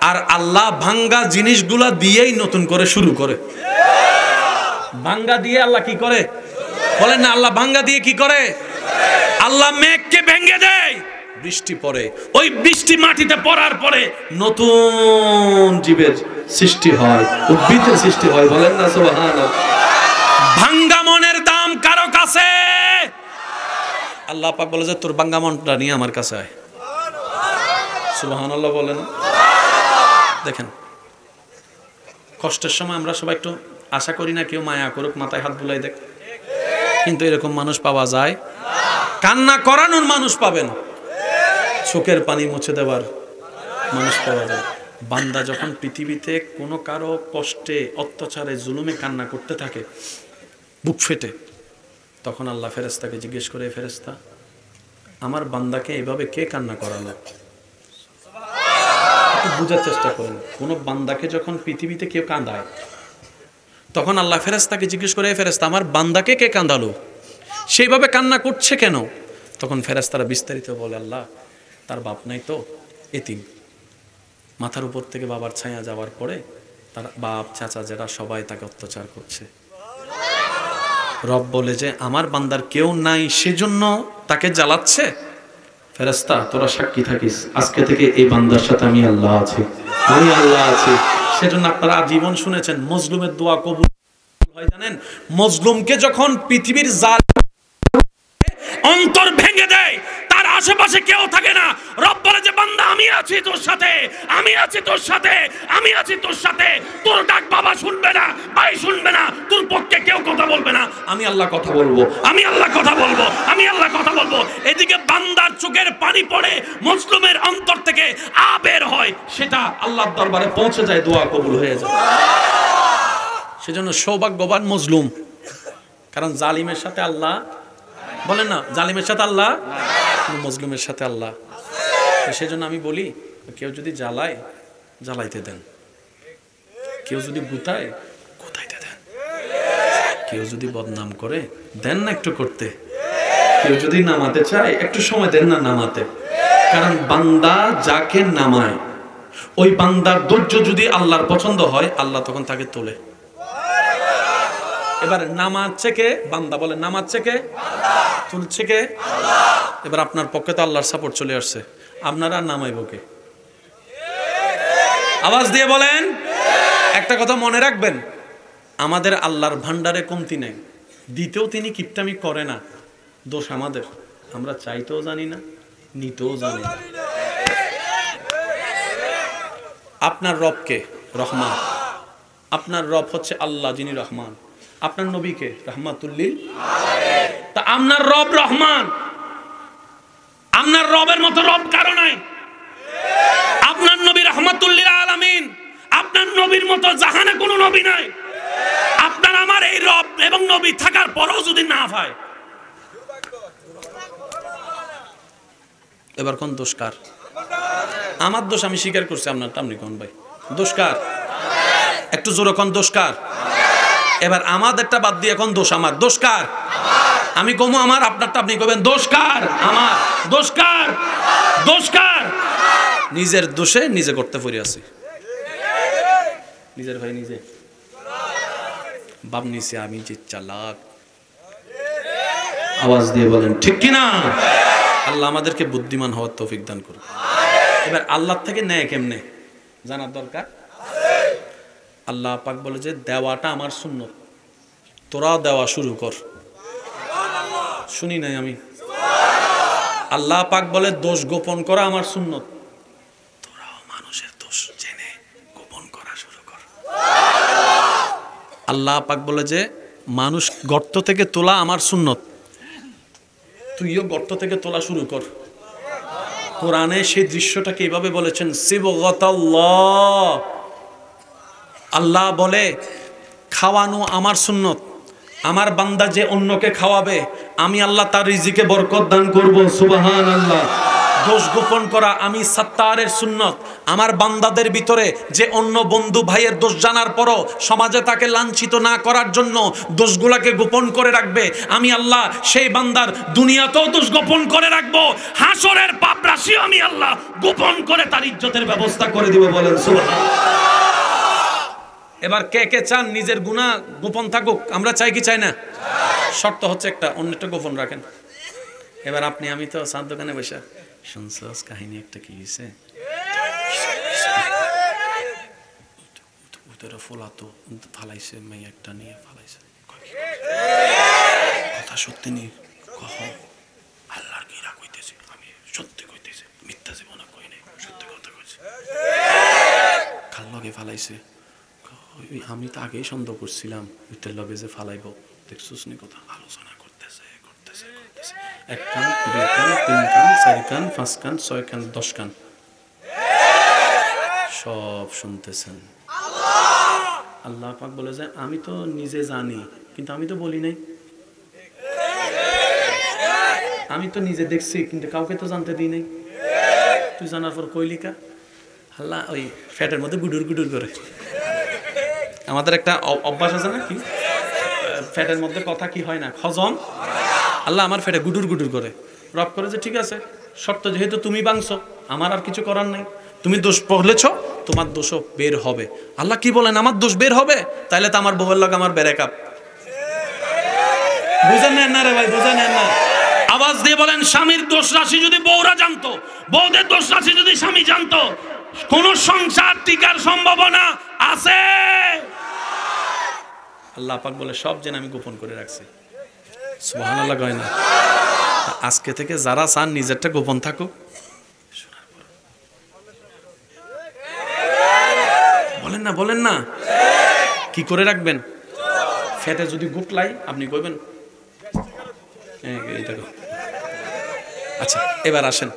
আর আল্লাহ ভাঙ্গা জিনিসগুলা দিয়েই নতুন করে শুরু করে। ভাঙ্গা দিয়ে আল্লাহ কি করে? বলেন না, আল্লাহ ভাঙ্গা দিয়ে কি করে? আল্লাহ মেঘকে ভেঙ্গে দেয়, বৃষ্টি পড়ে। ওই বৃষ্টি মাটিতে পড়ার পরে নতুন জীবের সৃষ্টি হয়, উদ্ভিদের সৃষ্টি হয়। বলেন না সুবহানাল্লাহ। ভাঙ্গা মনের দাম কারো কাছে? আল্লাহ পাক বলে যে তোর ভাঙ্গা মনটা নিয়ে আমার কাছে আয়। সুবহানাল্লাহ বলেন। দেখেন, কষ্টের সময় আমরা সবাই একটু আশা করি না কেউ মায়া করুক, মাথায় হাত বুলাই দেখ, কিন্তু এরকম মানুষ পাওয়া যায়? কান্না করানোর মানুষ পাবেন, চোখের পানি মুছে দেওয়ার মানুষ পাওয়া যায়। বান্দা যখন পৃথিবীতে কোনো কারো কষ্টে, অত্যাচারে, জুলুমে কান্না করতে থাকে বুক ফেটে, তখন আল্লাহ ফেরেশতাকে জিজ্ঞেস করে, ফেরেশতা আমার বান্দাকে এভাবে কে কান্না করালো? একটু বোঝার চেষ্টা করেন। কোনো বান্দাকে যখন পৃথিবীতে কেউ কাঁদায়, তখন আল্লাহ ফেরেশতাকে জিজ্ঞেস করে, ফেরেশতা আমার বান্দাকে কে কাঁদালো, সেইভাবে কান্না করছে কেন? তখন ফেরেশতারা বিস্তারিত বলে, আল্লাহ তার বাপ নাই তো, এতিম, মাথার উপর থেকে বাবার ছায়া যাওয়ার পরে তার বাপ চাচা যারা সবাই তাকে অত্যাচার করছে। রব বলে যে আমার বান্দার কেউ নাই সেজন্য তাকে জ্বালাচ্ছে। ফেরেশতা তোরা সাক্ষী থাকিস, আজকে থেকে এই বান্দার সাথে আমি আল্লাহ আছি, আমি আল্লাহ আছি। সেজন্য আপনারা আজীবন শুনেছেন মজলুমের দোয়া কবুল হয় জানেন? মজলুমকে যখন পৃথিবীর জালিম অন্তর ভেঙে দেয়, তার আশেপাশে কেউ থাকে না, রব বলে যে বান্দা আমি আছি তোর সাথে, আমি আছি তোর সাথে, আমি আছি তোর সাথে। তোর ডাক বাবা শুনবে না, ভাই শুনবে না, তোর পক্ষে কেউ কথা বলবে না, আমি আল্লাহ কথা বলবো, আমি আল্লাহ কথা বলবো, আমি আল্লাহ কথা বলবো। এদিকে বান্দার চোখের পানি পড়ে, মজলুমের অন্তর থেকে বের হয়, সেটা আল্লাহর দরবারে পৌঁছে যায়, দোয়া কবুল হয়ে যায়। সেজন্য সৌভাগ্যবান মজলুম, কারণ জালিমের সাথে আল্লাহ, বলেন না জালিমের সাথে আল্লাহ, মজলুমের সাথে আল্লাহ। সেজন্য আমি বলি, কেউ যদি জ্বালায় জ্বালাইতে দেন, কেউ যদি গুতায় গুতাইতে দেন, কেউ যদি বদনাম করে দেন না একটু করতে, কেউ যদি নামাতে চায় একটু সময় দেন না নামাতে। কারণ বান্দা যাকে নামায়, ওই বান্দার ধৈর্য যদি আল্লাহর পছন্দ হয়, আল্লাহ তখন তাকে তোলে। এবার নামাচ্ছে কে? বান্দা। বলে নামাচ্ছে কে? তুলছে কে? এবার আপনার পক্ষে তো আল্লাহর সাপোর্ট চলে আসছে, আপনারা নামাইব কে? আওয়াজ দিয়ে বলেন। একটা কথা মনে রাখবেন, আমাদের আল্লাহর ভান্ডারে কমতি নেই, দিতেও তিনি কিপটামি করে না। দোষ আমাদের, আমরা চাইতেও জানি না, নিতেও জানি না। আপনার রবকে রহমান, আপনার রব হচ্ছে আল্লাহ যিনি রহমান, আপনার নবীকে রাহমাতুল্লিল আলামিন। তা আপনার রব রহমান, আপনার রবের মতো রব কারো নাই। আপনার নবী রাহমাতুল্লিল আলামিন, আপনার নবীর মতো জাহানে কোনো নবী নাই। আপনার আমার এই রব এবং নবী থাকার পরেও যদি না হয়, এবার কোন দোষ কার? আমার দোষ আমি স্বীকার করছি, আপনারটা আপনি কোন ভাই? দোষ কার? একটু জোরে কোন দোষ কার? এবার আমাদেরটা বাদ দিয়ে এখন দোষ আমার। দোষ কার? আমি কমু আমার, আপনারটা আপনি কবেন দোষ কার? আমার। দোষ কার? দোষ কার? নিজের দোষে নিজে করতে পড়ে আছি, নিজের ভাই নিজে বাপ নিছে, আমি যে চালাক। আওয়াজ দিয়ে বলেন ঠিক কিনা? আল্লাহ আমাদেরকে বুদ্ধিমান হওয়ার তৌফিক দান করুন। এবার আল্লাহ থেকে নেয় কেমনে জানার দরকার। আল্লাহ পাক বলে যে দেওয়াটা আমার সুন্নত, তোরাও দেওয়া শুরু কর। শুনি নাই আমি? আল্লাহ পাক বলে দোষ গোপন করা আমার সুন্নত, তোরাও মানুষের দোষ জেনে গোপন করা শুরু কর। আল্লাহ পাক বলে যে মানুষ গর্ত থেকে তোলা আমার সুন্নত, তুইও গর্ত থেকে তোলা শুরু কর। কোরআনে সেই দৃশ্যটাকে এইভাবে বলেছেন, সিবগাতাল্লাহ, আল্লাহ বলে খাওয়ানো আমার সুন্নত, আমার বান্দা যে অন্যকে খাওয়াবে আমি আল্লাহ তার রিজিকে বরকত দান করব। সুবহানাল্লাহ। দোষ গোপন করা আমি সাত্তারের সুন্নত, আমার বান্দাদের ভিতরে যে অন্য বন্ধু ভাইয়ের দোষ জানার পরও সমাজে তাকে লাঞ্ছিত না করার জন্য দোষগুলাকে গোপন করে রাখবে, আমি আল্লাহ সেই বান্দার দুনিয়াতেও দোষ গোপন করে রাখবো, হাসরের পাপ রাশিও আমি আল্লাহ গোপন করে তার ইজ্জতের ব্যবস্থা করে দিব। বলেন সুবহানাল্লাহ। এবার কে কে চান নিজের গুনাহ গোপন থাকুক? আমরা চাই কি চাই না? শর্ত হচ্ছে একটা, অন্যটা গোপন রাখেন। এবার আপনি আমি তো চার দোকানে বসে শুনছস কাহিনী একটা কি হয়েছে, উতরে ফোলাতো ফালাইছে, মেয়ে একটা নিয়ে ফালাইছে, কথা সত্যি নেই, কহ আল্লাহর কি রাগ হইতেছে, আমি সত্যি কইতেছি, মিথ্যা জীবনে কই নাই, সত্যি কথা কইছি। কার লগে ফালাইছে? আমি তো আগেই সন্দেহ করছিলাম, উত্তর লগে যে ফালাইব, দেখছিস নি কথা আলোচনা করতেছে। এক কান, দুই কান, তিন কান, চার কান, 5 কান, 6 কান, 10 কান, সব শুনতেছেন। আল্লাহ পাক বলে যে আমি তো নিজে জানি, কিন্তু আমি তো বলি নাই। আমি তো নিজে দেখছি, কিন্তু কাউকে তো জানতে দিই নাই। তুই জানার পর কইলিকা আল্লাহ ওই ফ্যাটের মধ্যে গুডুর গুডুর করে। আমাদের একটা অভ্যাস আছে না, কি ফ্যাটের মধ্যে কথা কি হয় না, হজম। আল্লাহ আমার ফ্যাটে গুডুর গুডুর করে। রব করে যে ঠিক আছে, শর্ত যেহেতু তুমি বাংছো, আমার আর কিছু করার নাই। তুমি দোষ পড়লেছ, তোমার দোষও বের হবে। আল্লাহ কি বলেন, আমার দোষ বের হবে? তাইলে তো আমার বউয়ের লগে আমার ব্রেকআপ। বুঝেন না রে ভাই, বুঝেন না। আওয়াজ দিয়ে বলেন, স্বামীর দোষ রাশি যদি বউরা জানতো, বউদের দোষ রাশি যদি স্বামী জানতো, কোন সংসার টিকার সম্ভাবনা আছে? আল্লাহ পাক বলে সব জেনে আমি গোপন করে রাখছি। সুবহানাল্লাহ কয় না? আজকে থেকে যারা চান নিজেরটা গোপন থাকুক, বলেন না, বলেন না, কি করে রাখবেন? ফেটে যদি গুটলাই আপনি কইবেন। আচ্ছা, এবার আসেন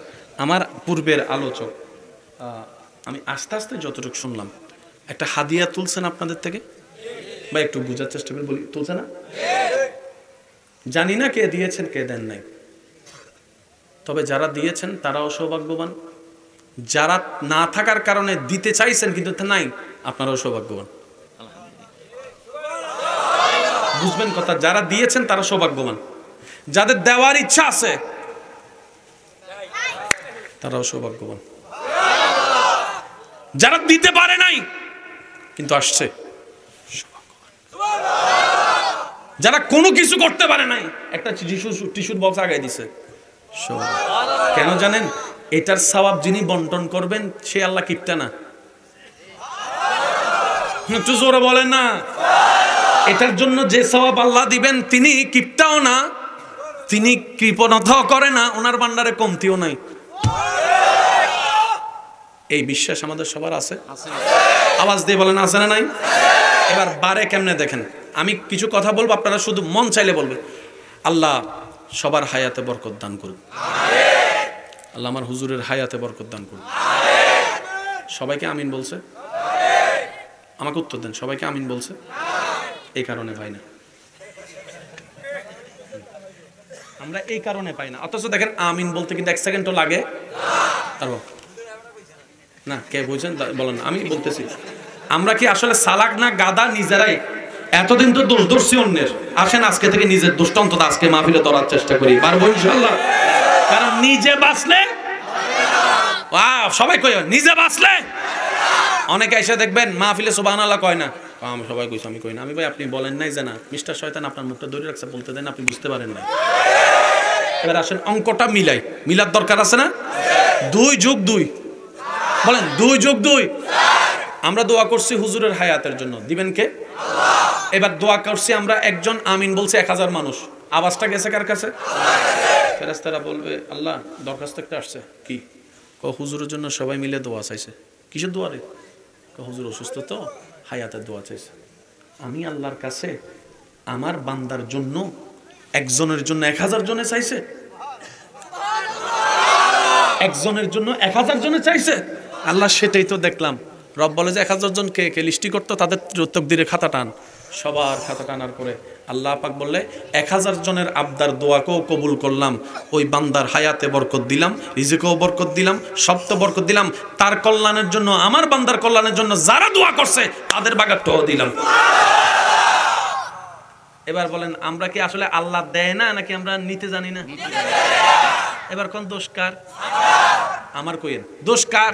আমার পূর্বের আলোচক, আমি আস্তে আস্তে যতটুকু শুনলাম, একটা হাদিয়া তুলছেন আপনাদের থেকে, বা একটু বোঝার চেষ্টা করে বলি, তুলছে না? জানি না কে দিয়েছেন কে দেন নাই, তবে যারা দিয়েছেন তারাও সৌভাগ্যবান। যারা না থাকার কারণে দিতে চাইছেন কিন্তু নাই, আপনারাও সৌভাগ্যবান। বুঝবেন কথা, যারা দিয়েছেন তারা সৌভাগ্যবান, যাদের দেওয়ার ইচ্ছা আছে তারাও সৌভাগ্যবান। যারা দিতে পারে নাই কিন্তু আসছে, যারা কোনো কিছু করতে পারে নাই, একটা টিস্যুর বক্স আগায় দিছে, কেন জানেন? এটার সওয়াব যিনি বন্টন করবেন সে আল্লাহ কিপটা না। একটু জোরে বলেন না। এটার জন্য যে সওয়াব আল্লাহ দিবেন তিনি কিপটাও না, তিনি কৃপণতাও করে না, ওনার ভান্ডারে কমতিও নাই। এই বিশ্বাস আমাদের সবার আছে? আওয়াজ দিয়ে বলেন আছে না নাই? এবার বারে কেমনে দেখেন, আমি কিছু কথা বলবো, আপনারা শুধু মন চাইলে বলবেন। আল্লাহ সবার হায়াতে বরকত দান করুন। আল্লাহ আমার হুজুরের হায়াতে বরকত দান করুন। সবাইকে আমিন বলছে? আমাকে উত্তর দেন, সবাইকে আমিন বলছে? এই কারণে পাই না আমরা, এই কারণে পাই না। অথচ দেখেন আমিন বলতে কিন্তু 1 সেকেন্ডও লাগে না। কে বুঝছেন বলেন না, আমি বলতেছি। আমরা কি আসলে সালাক না গাদা নিজেরাই? এতদিন তো দোষ দর্শি অন্যের, আসেন আজকে থেকে নিজের দোষটা অন্তত আজকে মাহফিলে ধরার চেষ্টা করি, পারবো ইনশাআল্লাহ। কারণ নিজে বাঁচলে, সবাই কই নিজে বাঁচলে, অনেকে এসে দেখবেন মাহফিলে সুবহানাল্লাহ কয় না, আমি সবাই কইছি আমি কই না। আমি ভাই আপনি বলেন নাই যে না, মিস্টার শয়তান আপনার মুখটা ধরে রাখছে, বলতে দেন, আপনি বুঝতে পারেন না। এবার আসেন অঙ্কটা মিলাই, মিলার দরকার আছে না? 2 যোগ 2 বলেন, 2 যোগ 2। আমরা দোয়া করছি হুজুরের হায়াতের জন্য, দিবেন কে? এবার দোয়া করছি আমরা, একজন আমিন বলছে 1000 মানুষ, আওয়াজটা গেছে কার কাছে? ফেরেশতারা বলবে আল্লাহ দরখাস্ত একটা আসছে, কি? হুজুরের জন্য সবাই মিলে দোয়া চাইছে। কিসের দোয়া রে? হুজুর অসুস্থ তো, হায়াতের দোয়া চাইছে। আমি আল্লাহর কাছে আমার বান্দার জন্য একজনের জন্য 1000 জনে চাইছে, একজনের জন্য 1000 জনে চাইছে। আল্লাহ সেটাই তো দেখলাম। রব বলে যে 1000 জন কে কে লিস্টি করতো, তাদের তকদিরের খাতা টান। সবার খাতা টানার পরে আল্লাহ পাক বললে 1000 জনের আবদার দোয়াকেও কবুল করলাম, ওই বান্দার হায়াতে বরকত দিলাম, রিজিকেও বরকত দিলাম, সবতে বরকত দিলাম, তার কল্যাণের জন্য, আমার বান্দার কল্যাণের জন্য যারা দোয়া করছে তাদের বাগারটাও দিলাম। এবার বলেন আমরা কি আসলে আল্লাহ দেয় না নাকি আমরা নিতে জানি না? এবার কোন দোষ কার? আমার কইেন দোষ কার?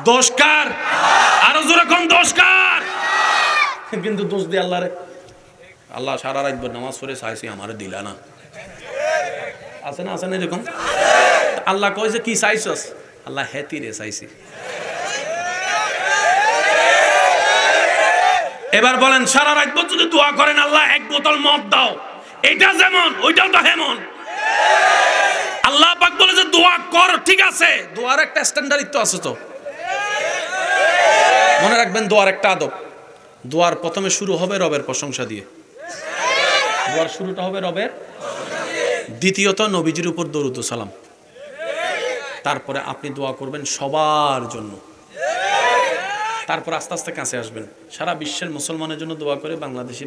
দোষ কার? আরো জোরে কোন দোষ কার? কিন্তু দোষ দিয়ে আল্লাহরে, আল্লাহ সারা রাত নামাজ পড়ে চাইছি আমারে দিলা না, আছে না? আছে না এরকম? আল্লাহ কয় যে কি চাইছস? আল্লাহ হেতি রে চাইছি। এবার বলেন সারা রাত যদি দোয়া করেন আল্লাহ 1 বোতল মদ দাও, এটা যেমন ওইটাও তো হেমন। আল্লাহ পাক বলে যে দোয়া কর, ঠিক আছে, দোয়ার একটা স্ট্যান্ডার্ড আছে তো, মনে রাখবেন দোয়ার একটা আদব। দোয়ার প্রথমে শুরু হবে রবের প্রশংসা দিয়ে। দোয়ার শুরুটা হবে রবের, দ্বিতীয়ত নবীজির উপর দরুদ ও সালাম, তারপরে আপনি দোয়া করবেন সবার জন্য, তারপর আস্তে আস্তে কাছে আসবেন। সারা বিশ্বের মুসলমানের জন্য দোয়া করে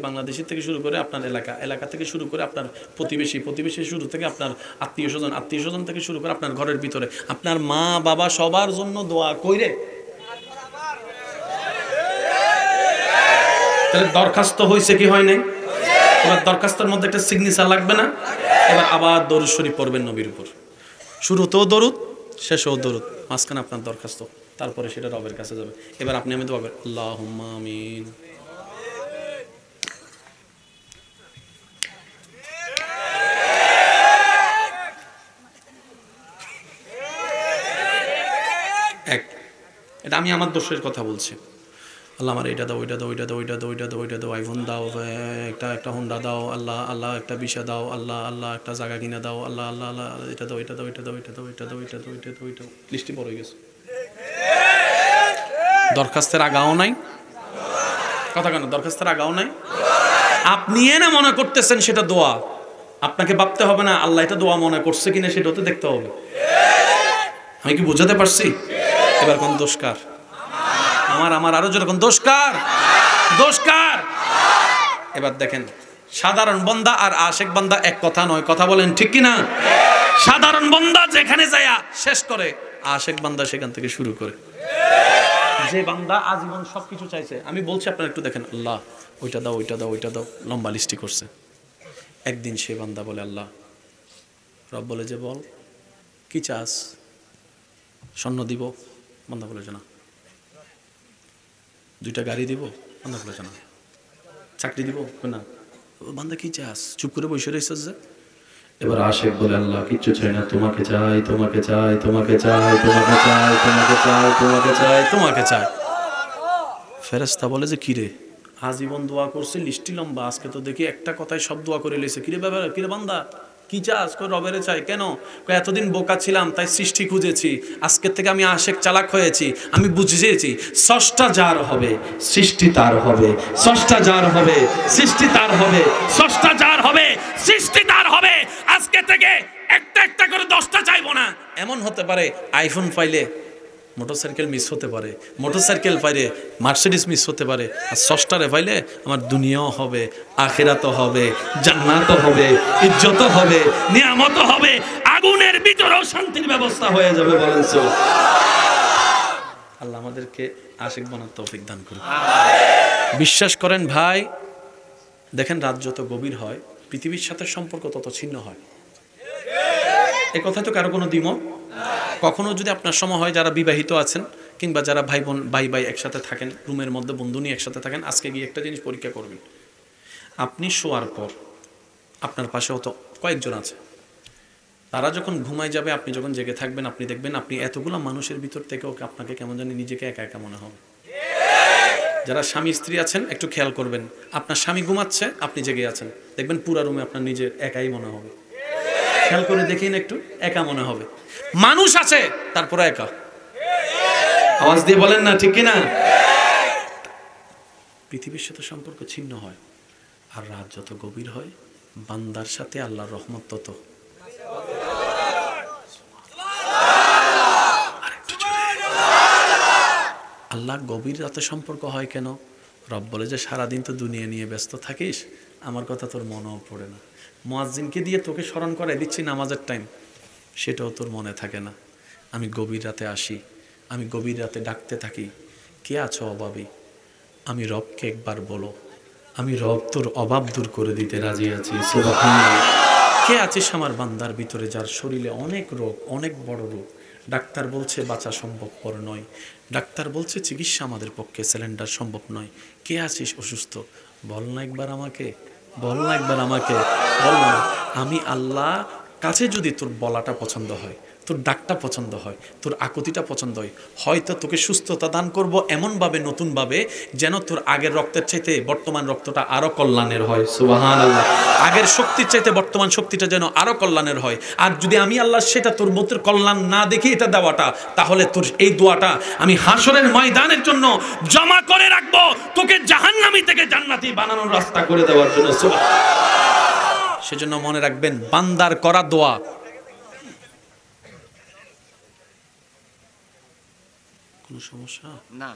বাংলাদেশি থেকে শুরু করে আপনার এলাকা থেকে শুরু করে আপনার প্রতিবেশী শুরু থেকে আপনার আত্মীয় স্বজন থেকে শুরু করে আপনার ঘরের ভিতরে আপনার মা বাবা সবার জন্য দোয়া কইরে তাহলে দরখাস্ত হয়েছে কি হয় নাই? এবার দরখাস্তের মধ্যে একটা সিগনেচার লাগবে না? এবার আবার দরুদ শরীফ পড়বেন নবীর উপর, শুরুতেও দরুদ শেষেও দরুদ, মাঝখানে আপনার দরখাস্ত, তারপরে সেটা রবের কাছে যাবে। এবার আপনি আমি দোয়া করেন আল্লাহুম্মা আমিন। এটা আমি আমার দোষের কথা বলছি। আল্লাহ আমার এটা দাও, ওইটা দাও, ওইটা দাও, ওইটা দাও, ওইটা দাও, ওইটা দাও, আইফোন দাও, একটা হোন্ডা দাও, আল্লাহ একটা বিশা দাও, আল্লাহ একটা জায়গা কিনে দাও, আল্লাহ এটা দাও, এটা দাও, এটা দাও, এটা দাও, এটা দাও, এটা দাও, এটা দাও, এটা দাও, লিস্টে বড় হয়ে গেছে। দরখাস্তের আগাও নাই কথা, কেন দরখাস্তের আগাও নাই? আপনি না মনে করতেছেন সেটা দোয়া, আপনাকে ভাবতে হবে না আল্লাহ এটা দোয়া মনে করছে কিনা, সেটাও তো দেখতে হবে। আমি কি বুঝাতে পারছি? এবার কোন দোষকার? আমার আরো যেরকম দোষকার। এবার দেখেন, সাধারণ বান্দা আর আশেক বান্দা এক কথা নয়, কথা বলেন ঠিক কিনা? সাধারণ বান্দা যেখানে যায় শেষ করে, আশেক বান্দা সেখান থেকে শুরু করে। যে বান্দা আজীবন সবকিছু চাইছে, আমি বলছি আপনারা একটু দেখেন, আল্লাহ ওইটা দাও, ওইটা দাও, ওইটা দাও, লম্বা লিস্টি করছে। একদিন সে বান্দা বলে আল্লাহ, রব বলে যে বল কি চাস? স্বর্ণ দিব? বান্দা বলে যে না। দুইটা গাড়ি দিব? বান্দা বলে যে না। চাকরি দিব? না। বান্দা কি চাস? চুপ করে বসে রয়েছে যে। এবার আশেক বলে আল্লাহ কিচ্ছু চাই না, তোমাকে চাই, তোমাকে চাই, তোমাকে চাই, তোমাকে চাই, তোমাকে চাই, তোমাকে চাই, তোমাকে চাই। ফেরেশতা বলে যে কিরে, আজীবন দোয়া করছে, লিস্টি লম্বা, আজকে তো দেখি একটা কথায় সব দোয়া করে লেছে। কিরে ব্যাপার, কিরে বান্দা কি চাস? রবেরে চাই। কেন? এতদিন বোকা ছিলাম তাই সৃষ্টি খুঁজেছি, আজকের থেকে আমি আশেক চালাক হয়েছি, আমি বুঝেছি স্রষ্টা যার হবে সৃষ্টি তার হবে, স্রষ্টা যার হবে সৃষ্টি তার হবে, স্রষ্টা যার হবে সৃষ্টি তার হবে। আজকে থেকে একটা একটা করে 10টা চাইবো না। এমন হতে পারে আইফোন পাইলে মোটরসাইকেল মিস হতে পারে, মোটরসাইকেল পাইলে মার্সিডিস মিস হতে পারে, আর স্রষ্টারে পাইলে আমার দুনিয়াও হবে, আখিরাতও হবে, জান্নাতও হবে, ইজ্জতও হবে, নিয়ামতও হবে, আগুনের ভিতরেও শান্তির ব্যবস্থা হয়ে যাবে। বলেন সুবহানাল্লাহ। আল্লাহ আমাদেরকে আশিক বানার তৌফিক দান করুন। বিশ্বাস করেন ভাই, দেখেন রাত যত গভীর হয় পৃথিবীর সাথে সম্পর্ক তত ছিন্ন হয়। এ কথা তো কারো কোনো দ্বিমত? কখনো যদি আপনার সময় হয়, যারা বিবাহিত আছেন কিংবা যারা ভাই বোন ভাই একসাথে থাকেন, রুমের মধ্যে বন্ধু নিয়ে একসাথে থাকেন, আজকে গিয়ে একটা জিনিস পরীক্ষা করবেন। আপনি শোয়ার পর আপনার পাশেও তো কয়েকজন আছে, তারা যখন ঘুমায় যাবে, আপনি যখন জেগে থাকবেন, আপনি দেখবেন আপনি এতগুলো মানুষের ভিতর থেকেও আপনাকে কেমন জানি নিজেকে একা একা মনে হবে। যারা স্বামী স্ত্রী আছেন একটু খেয়াল করবেন, আপনার স্বামী ঘুমাচ্ছে, আপনি জেগে আছেন, দেখবেন পুরো রুমে আপনার নিজের একাই মনে হবে। খেয়াল করে দেখেন, একটু একা মনে হবে। মানুষ আছে তারপরে একা। আওয়াজ দিয়ে বলেন না ঠিক কিনা? পৃথিবীর সাথে সম্পর্ক ছিন্ন হয়, আর রাত যত গভীর হয় বান্দার সাথে আল্লাহর রহমত তত। আল্লাহ গভীর রাতে সম্পর্ক হয় কেন? রব বলে যে সারাদিন তো দুনিয়া নিয়ে ব্যস্ত থাকিস, আমার কথা তোর মনেও পড়ে না। মুয়াজ্জিনকে দিয়ে তোকে স্মরণ করাই দিচ্ছি নামাজের টাইম, সেটাও তোর মনে থাকে না। আমি গভীর রাতে আসি, আমি গভীর রাতে ডাকতে থাকি, কে আছো অভাবী? আমি রবকে একবার বলো, আমি রব তোর অভাব দূর করে দিতে রাজি আছি। সুবহানাল্লাহ। কে আছিস আমার বান্দার ভিতরে যার শরীরে অনেক রোগ, অনেক বড় রোগ, ডাক্তার বলছে বাঁচা সম্ভবপর নয়, ডাক্তার বলছে চিকিৎসা আমাদের পক্ষে সিলিন্ডার সম্ভব নয়। কে আছিস অসুস্থ? বল না একবার আমাকে, বল না একবার আমাকে, বল না। আমি আল্লাহ কাছে যদি তোর বলাটা পছন্দ হয়, তোর ডাকটা পছন্দ হয়, তোর আকুতিটা পছন্দ হয়, হয়তো তোকে সুস্থতা দান করব এমনভাবে, নতুনভাবে, যেন তোর আগের রক্তের চাইতে বর্তমান রক্তটা আরো কল্যাণের হয়। সুবহানাল্লাহ। আগের শক্তির চাইতে বর্তমান শক্তিটা যেন আরো কল্যাণের হয়। আর যদি আমি আল্লাহ সেটা তোর মতের কল্যাণ না দেখি এটা দেওয়াটা, তাহলে তোর এই দোয়াটা আমি হাসরের ময়দানের জন্য জমা করে রাখবো, তোকে জাহান্নামী থেকে জান্নাতি বানানোর রাস্তা করে দেওয়ার জন্য। সুবহানাল্লাহ। সেজন্য মনে রাখবেন, বান্দার করা দোয়া কোনো সমস্যা না,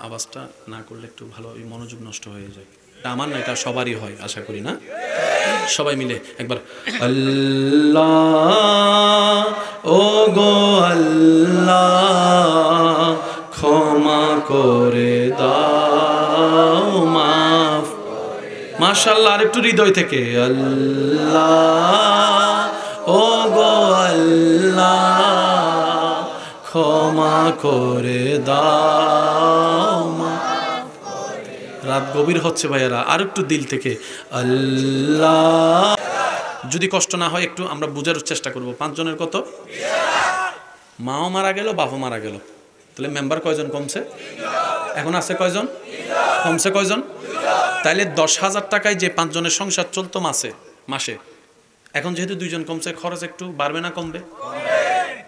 আওয়াজটা না করলে একটু ভালো, মনোযোগ নষ্ট হয়ে যায়। এটা আমার না, এটা সবারই হয় আশা করি, না? সবাই মিলে একবার আল্লাহ ও গো আল্লাহ ক্ষমা করে দাও, মাফ। মাশাআল্লাহ, আর একটু হৃদয় থেকে আল্লাহ ও গো আল্লাহ ক্ষমা করে দাও। রাত গভীর হচ্ছে ভাইয়ারা, আর একটু দিল থেকে আল্লাহ। যদি কষ্ট না হয় একটু আমরা বুঝার চেষ্টা করব। 5 জনের কত? মাও মারা গেল, বাপও মারা গেল, তাহলে মেম্বার কয়জন কমছে? এখন আছে কয়জন? কমছে কয়জন? তাইলে 10,000 টাকায় যে 5 জনের সংসার চলতো মাসে, এখন যেহেতু 2 জন কমছে, খরচ একটু বাড়বে না কমবে?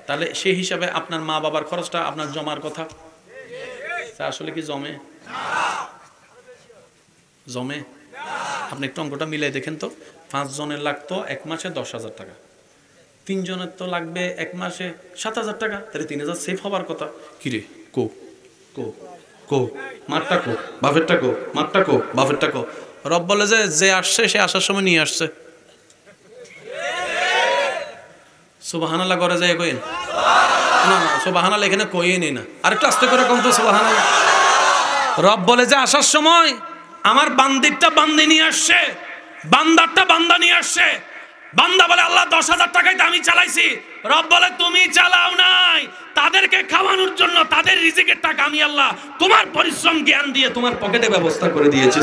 তাহলে সেই হিসাবে আপনার মা বাবার খরচটা আপনার জমার কথা, তা আসলে কি জমে? আপনি একটু অঙ্কটা মিলাই দেখেন তো। 5 জনের লাগতো 1 মাসে 10,000 টাকা, 3 জনের তো লাগবে 1 মাসে 7,000 টাকা, তাহলে 3,000 সেভ হবার কথা। কিরে কো কো কো মারটা কো বাফেরটা কো, মারটা কো বাফেরটা কো। রব বলে যে আসছে সে আসার সময় নিয়ে আসছে। সুবহানাল্লাহ করে যায় কইন না, সুবহানাল্লাহ এখানে কইই নেই না, আরেকটু আস্তে করে কম তো সুবহানাল্লাহ। রব বলে যে আসার সময় আমার বান্দিরটা বান্দি নিয়ে আসছে, বান্দারটা বান্দা নিয়ে আসছে। বান্দা বলে আল্লাহ 10,000 টাকায় তো আমি চালাইছি। রব বলে তুমি চালাও নাই, তাদেরকে খাওয়ানোর জন্য তাদের রিজিকের টাকা আমি আল্লাহ তোমার পরিশ্রম জ্ঞান দিয়ে তোমার পকেটে ব্যবস্থা করে দিয়েছি।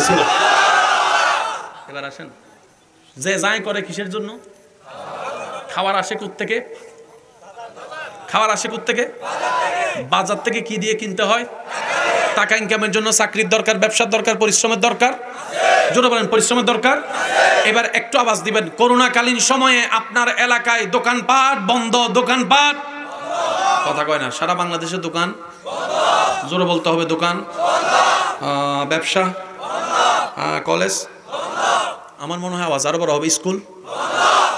এবার আসেন, যে যাই করে কিসের জন্য? খাওয়ার আসে কোত্থেকে? খাওয়ার আসে কোত্থেকে? বাজার থেকে। কি দিয়ে কিনতে হয়? টাকা ইনকামের জন্য চাকরির দরকার, ব্যবসার দরকার, পরিশ্রমের দরকার। জোরে বলেন, পরিশ্রমের দরকার। এবার একটু আওয়াজ দিবেন, করোনাকালীন সময়ে আপনার এলাকায় দোকানপাট বন্ধ, দোকানপাট কথা কয় না, সারা বাংলাদেশের দোকান জোরে বলতে হবে, দোকান, ব্যবসা, কলেজ, আমার মনে হয় আওয়াজ আরো বড় হবে, স্কুল,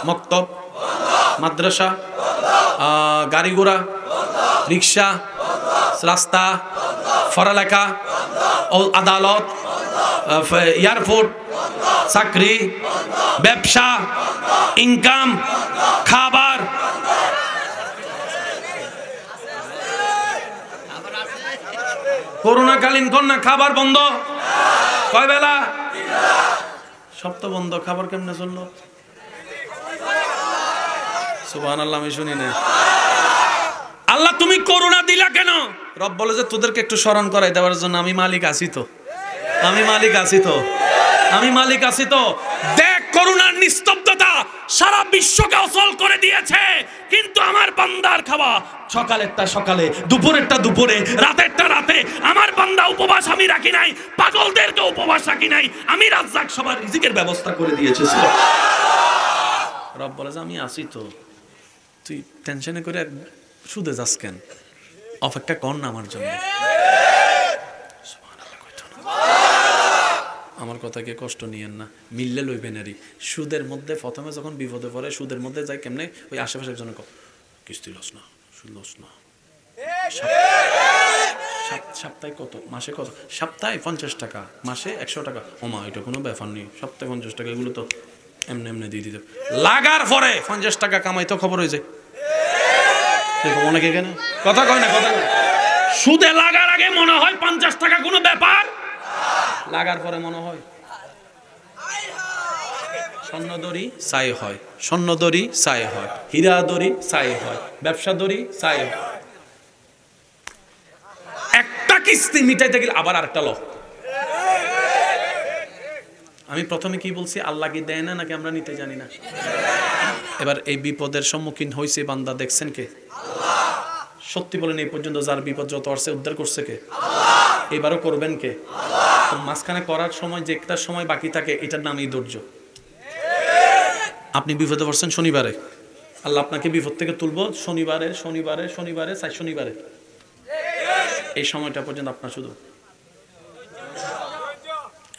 মক্তব, মাদ্রাসা, গাড়ি ঘোড়া, রিক্সা, রাস্তা, পড়ালেখা, আদালত, এয়ারপোর্ট, চাকরি, ব্যবসা, ইনকাম, খাবার। করোনাকালীন কন্যা খাবার বন্ধ, কয় বেলা? সব তো বন্ধ, খাবার কেমনে চললো? সুবহানাল্লাহ, আমি শুনি না। আল্লাহ তুমি করোনা দিলা কেন? রব বলে যে তোদেরকে একটু স্মরণ করাই দেওয়ার জন্য আমি মালিক আছি তো, আমি মালিক আছি তো, আমি মালিক আছি তো। দেখ করোনার নিস্তব্ধতা সারা বিশ্বকে অচল করে দিয়েছে, কিন্তু আমার বান্দার খাওয়া সকালেরটা সকালে, দুপুরেরটা দুপুরে, রাতেরটা রাতে। আমার বান্দা উপবাস আমি রাখি নাই, পাগলদেরকে উপবাস রাখি নাই, আমি রাজ্জাক সবার রিজিকের ব্যবস্থা করে দিয়েছি। রব বলে যে আমি আছি তো, তুই টেনশনে করে সুদে যাস কেন? অপেক্ষা কর না আমার জন্য। আমার কথাকে কষ্ট নিয়েন না, মিললে লইবেন। আরই সুদের মধ্যে প্রথমে যখন বিপদে পড়ে, সুদের মধ্যে যাই কেমনে, ওই আশেপাশের জন্য কিস্তি লস না, সুদ লস না। সপ্তাহে কত, মাসে কত? সপ্তাহে 50 টাকা, মাসে 100 টাকা। ওমা, এটা কোনো ব্যাপার নেই, সপ্তাহে 50 টাকা, এগুলো তো এমনি এমনি দিয়ে দিতে। লাগার পরে 50 টাকা কামাই তো খবর হয়ে যায়। অনেকে কেন কথা কয় না, কথা সুদে লাগার আগে মনে হয় 50 টাকা কোনো ব্যাপার, লাগার পরে মনে হয় স্বর্ণদড়ি ছাই হয়, স্বর্ণদড়ি ছাই হয়, হীরা দড়ি ছাই হয়, ব্যবসা দড়ি ছাই হয়। একটা কিস্তি মিটাইতে গেলে আবার আরেকটা লো। আমি প্রথমে কি বলছি, আল্লাহ কি দেয় না নাকি আমরা নিতে জানি না? এবার এই বিপদের সম্মুখীন হয়েছে বান্দা, দেখছেন কে? সত্যি বলেন, এই পর্যন্ত যার বিপদ যত আসছে উদ্ধার করছে কে? এবারও করবেন কে? মাঝখানে করার সময় যে একটা সময় বাকি থাকে, এটার নামই ধৈর্য। আপনি বিপদে পড়ছেন শনিবারে, আল্লাহ আপনাকে বিপদ থেকে তুলবো শনিবারে, চাই শনিবারে। এই সময়টা পর্যন্ত আপনার শুধু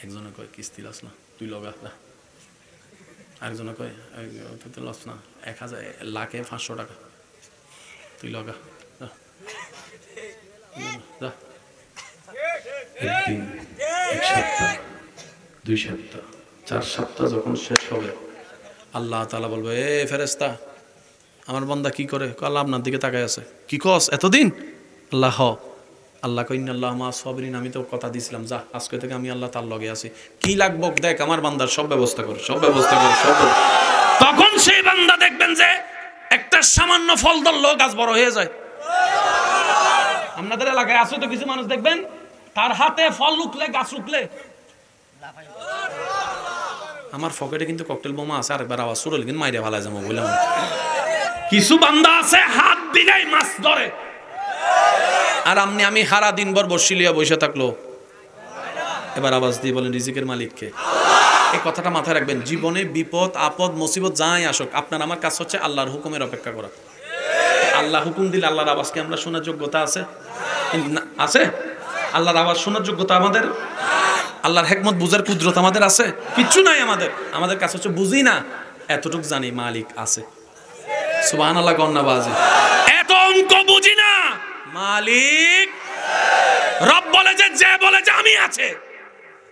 একজনে কয় কিস্তি লস না, তুই লগা। আরেকজনে কয় তুই লস না, 1000 লাখে 500 টাকা, তুই লগা। একদিন, এক সপ্তাহ, 2 সপ্তাহ, 4 সপ্তাহ যখন শেষ হবে, আল্লাহ তাআলা বলবে, এ ফেরেশতা, আমার বান্দা কি করে? আল্লাহ আপনার দিকে তাকায় আছে। কি কস এতদিন? আল্লাহ আল্লাহ কই ইন্নাল্লাহা মা'আস সাবিরিন, আমি তো কথা দিয়েছিলাম, যা আজকে থেকে আমি আল্লাহ তার লগে আছি, কি লাগবে দেখ, আমার বান্দার সব ব্যবস্থা কর, সব ব্যবস্থা কর, সব। তখন সেই বান্দা দেখবেন যে একটা সামান্য ফল ধরলো গাছ বড় হয়ে যায়। আপনাদের এলাকায় আছে তো কিছু মানুষ দেখবেন তার হাতে ফল উঠলে গাছ উঠলে। আমার পকেটে কিন্তু ককটেল বোমা আছে, আরেকবার আওয়াজ শুরু হলে কিন্তু মাইরে ভালো যাবো বললাম। কিছু বান্দা আছে হাত দিলেই মাছ ধরে, আর আমি হারা দিন ভর বসিলিয়া বসে থাকলো। এবার আওয়াজ দিয়ে বলেন রিজিকের মালিককে। এই কথাটা মাথায় রাখবেন, জীবনে বিপদ আপদ মুসিবত যাই আসুক, আপনার আমার কাজ হচ্ছে আল্লাহর হুকুমের অপেক্ষা করা। আল্লাহ হুকুম দিলে আল্লাহর আওয়াজকে আমরা শোনার যোগ্যতা আছে? আছে? আল্লাহর আওয়াজ শোনার যোগ্যতা আমাদের, আল্লাহর হিকমত বুঝার কুদরত আমাদের আছে? কিচ্ছু নাই আমাদের। আমাদের কাছে হচ্ছে বুঝি না, এতটুক জানি মালিক আছে। সুবহানাল্লাহ কন্নাবাজি। এত অঙ্ক বুঝি না, মালিক রব বলে যে বলে যে আমি আছে,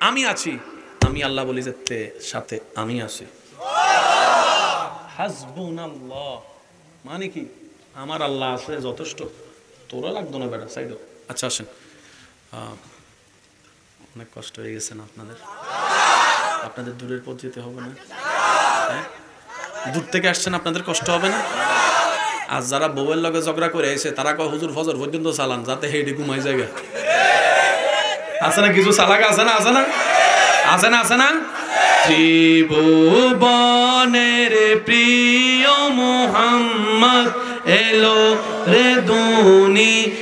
আমি আছি, আমি আল্লাহ বলি যে তে সাথে আমি আছি। হাসবুনাল্লাহ মানে কি? আমার আল্লাহ আছে যথেষ্ট, তোরা লাগতো না বেটা সাইড। আচ্ছা আসেন, অনেক কষ্ট হয়ে গেছে না আপনাদের? আপনাদের দূরের পথ যেতে হবে না? হ্যাঁ, দূর থেকে আসছেন, আপনাদের কষ্ট হবে না? আর যারা বউয়ের লগে ঝগড়া করে এসে তারা কয় হুজুর ফজর পর্যন্ত চালান যাতে হেডে ঘুমাই জায়গা আছে না? কিছু চালাকা আছে না? আছে না? আছে না? আছে না? ত্রিভুবনের প্রিয় মুহাম্মদ এলো রে দুনিয়ায়,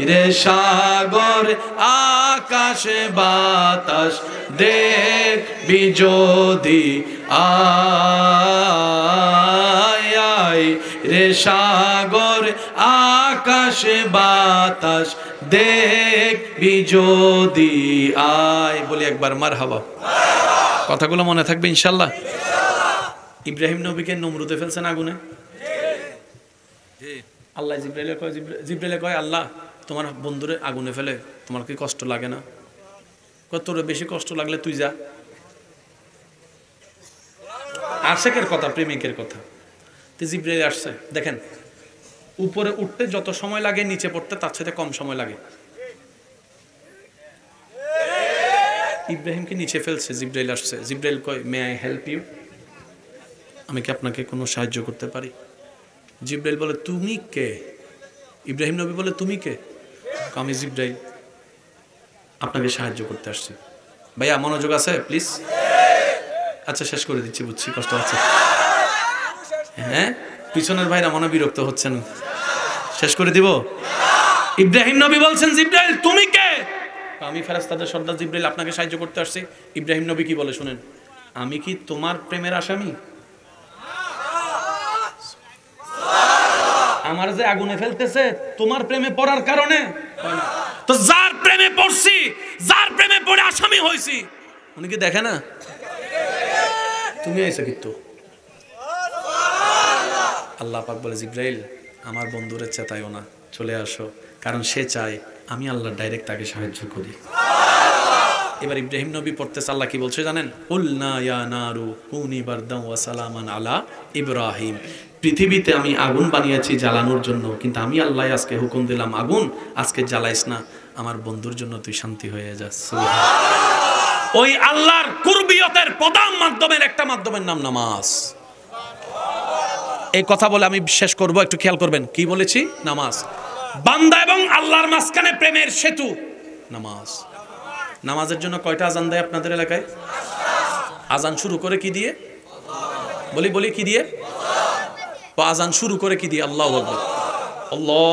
রে সাগর আকাশ বাতাস দেখবি যদি আয়, রে সাগর আকাশ বাতাস দেখবি যদি আয়। বলি একবার মারহাবা। কথাগুলো মনে থাকবে ইনশাল্লাহ। ইব্রাহিম নবীকে নমরুদে ফেলছেন আগুনে। আল্লাহ জিব্রাইলে কয় আল্লাহ তোমার বন্ধুরে আগুনে ফেলে তোমার কি কষ্ট লাগে না? তোর বেশি কষ্ট লাগলে তুই যা। আশেকের কথা, প্রেমিকের কথা। জিব্রাইল আসছে, দেখেন উপরে উঠতে যত সময় লাগে নিচে পড়তে তার সাথে কম সময় লাগে। ইব্রাহিমকে নিচে ফেলছে, জিব্রাইল আসছে। জিব্রাইল কয় মে আই হেল্প ইউ, আমি কি আপনাকে কোনো সাহায্য করতে পারি? জিব্রাইল বলে তুমি কে? ইব্রাহিম নবী বলে তুমি কে? আমি জিব্রাইল, আপনাকে সাহায্য করতে আসছি। ভাইয়া মনোযোগ আছে প্লিজ? আচ্ছা শেষ করে দিচ্ছি, বুঝছি কষ্ট হচ্ছে। হ্যাঁ, পিছনের ভাইরা মনে বিরক্ত হচ্ছেন, শেষ করে দিব। ইব্রাহিম নবী বলছেন জিব্রাইল তুমি কে? আমি ফেরেশতাদের সর্দার জিব্রাইল, আপনাকে সাহায্য করতে আসছি। ইব্রাহিম নবী কি বলে শুনেন, আমি কি তোমার প্রেমের আসামি? আমার যে আগুনে ফেলতেছে তোমার প্রেমে পড়ার কারণে? তো যার প্রেমে পড়ছি, যার প্রেমে পড়ে আসামি হইছি, উনি কি দেখে না? তুমি আইছো কিন্তু। আল্লাহ পাক বলে জিব্রাইল আমার বন্ধুরে চেতাইও না, চলে আসো, কারণ সে চায় আমি আল্লাহ ডাইরেক্ট তাকে সাহায্য করি। এবার ইব্রাহিম নবী পড়তেছে, আল্লাহ কি বলছে জানেন? কুলনা ইয়া নারু কুনি বারদাম ওয়া সালামান আলা ইব্রাহিম। পৃথিবীতে আমি আগুন বানিয়েছি জ্বালানোর জন্য, কিন্তু আমি আল্লাহ আজকে হুকুম দিলাম আগুন আজকে জ্বালাইস না, আমার বন্ধুর জন্য তুই শান্তি হয়ে যাস। ওই আল্লাহর কুরবিয়তের প্রধান মাধ্যমের একটা মাধ্যমের নাম নামাজ। এই কথা বলে আমি শেষ করব, একটু খেয়াল করবেন কি বলেছি। নামাজ বান্দা এবং আল্লাহর মাঝখানে প্রেমের সেতু নামাজ। নামাজের জন্য কয়টা আজান দেয় আপনাদের এলাকায়? আজান শুরু করে কি দিয়ে? বলি কি দিয়ে? আজান শুরু করে কি দিয়ে? আল্লাহু আকবার, আল্লাহু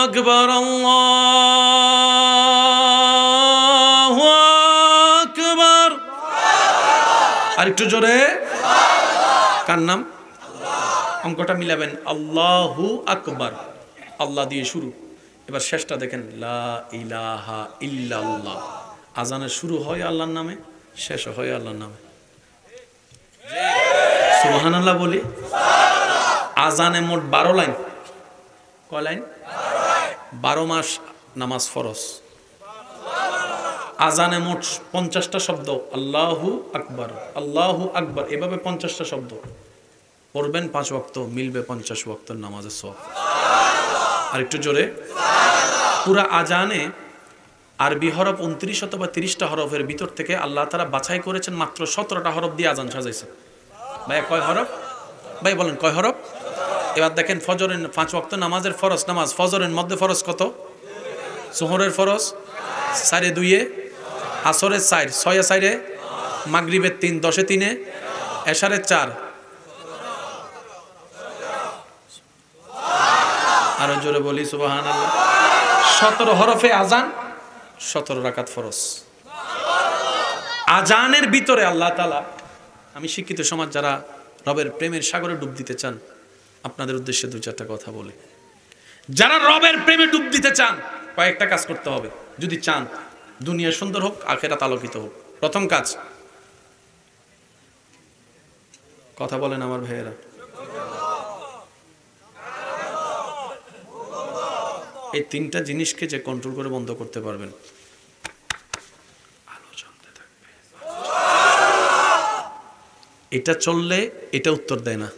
আকবার, আল্লাহু আকবার। আর একটু জোরে। কার নাম? অঙ্কটা মিলাবেন, আল্লাহু আকবার, আল্লাহ দিয়ে শুরু। এবার শেষটা দেখেন, লা ইলাহা ইল্লাল্লাহ। আজানের শুরু হয় আল্লাহর নামে, শেষ হয় আল্লাহর নামে। সুবহানাল্লাহ বলি। আজানে মোট 12 লাইন। কয় লাইন? 12 মাস নামাজ ফরজ। আজানে মোট 50টা শব্দ, আল্লাহু আকবার, আল্লাহু আকবার, এভাবে 50টা শব্দ পড়বেন 5 ওয়াক্ত, মিলবে 50 ওয়াক্তের নামাজের সওয়াব। আর একটু জোরে। পুরা আজানে আরবি হরফ 29 অথবা 30টা হরফের ভিতর থেকে আল্লাহ তাআলা বাছাই করেছেন মাত্র 17টা হরফ দিয়ে আজান সাজাইছেন। ভাই কয় হরফ? ভাই বলেন কয় হরফ? এবার দেখেন, ফজরের 5 ওয়াক্ত নামাজের ফরজ নামাজ, ফজরের মধ্যে ফরজ কত? যোহরের ফরজ 4 2 আসরের 4 6 4, মাগরিবের 3 10 3, এশারের 4। আরো জোরে বলি সুবহানাল্লাহ। 17 হরফে আজান, 17 রাকাত ফরজ। আজানের ভিতরে আল্লাহ তাআলা, আমি শিক্ষিত সমাজ যারা রবের প্রেমের সাগরে ডুব দিতে চান, আপনাদের উদ্দেশ্যে 2-4টা কথা বলি। যারা রবের প্রেমে ডুব দিতে চান, কয়েকটা কাজ করতে হবে যদি চান দুনিয়া সুন্দর হোক, আখিরাত আলোকিত হোক। প্রথম কাজ, কথা বলেন আমার ভাইয়েরা, এই 3টা জিনিসকে যে কন্ট্রোল করে বন্ধ করতে পারবেন, আলো জ্বলতে থাকবে। এটা চললে এটা উত্তর দেয় না।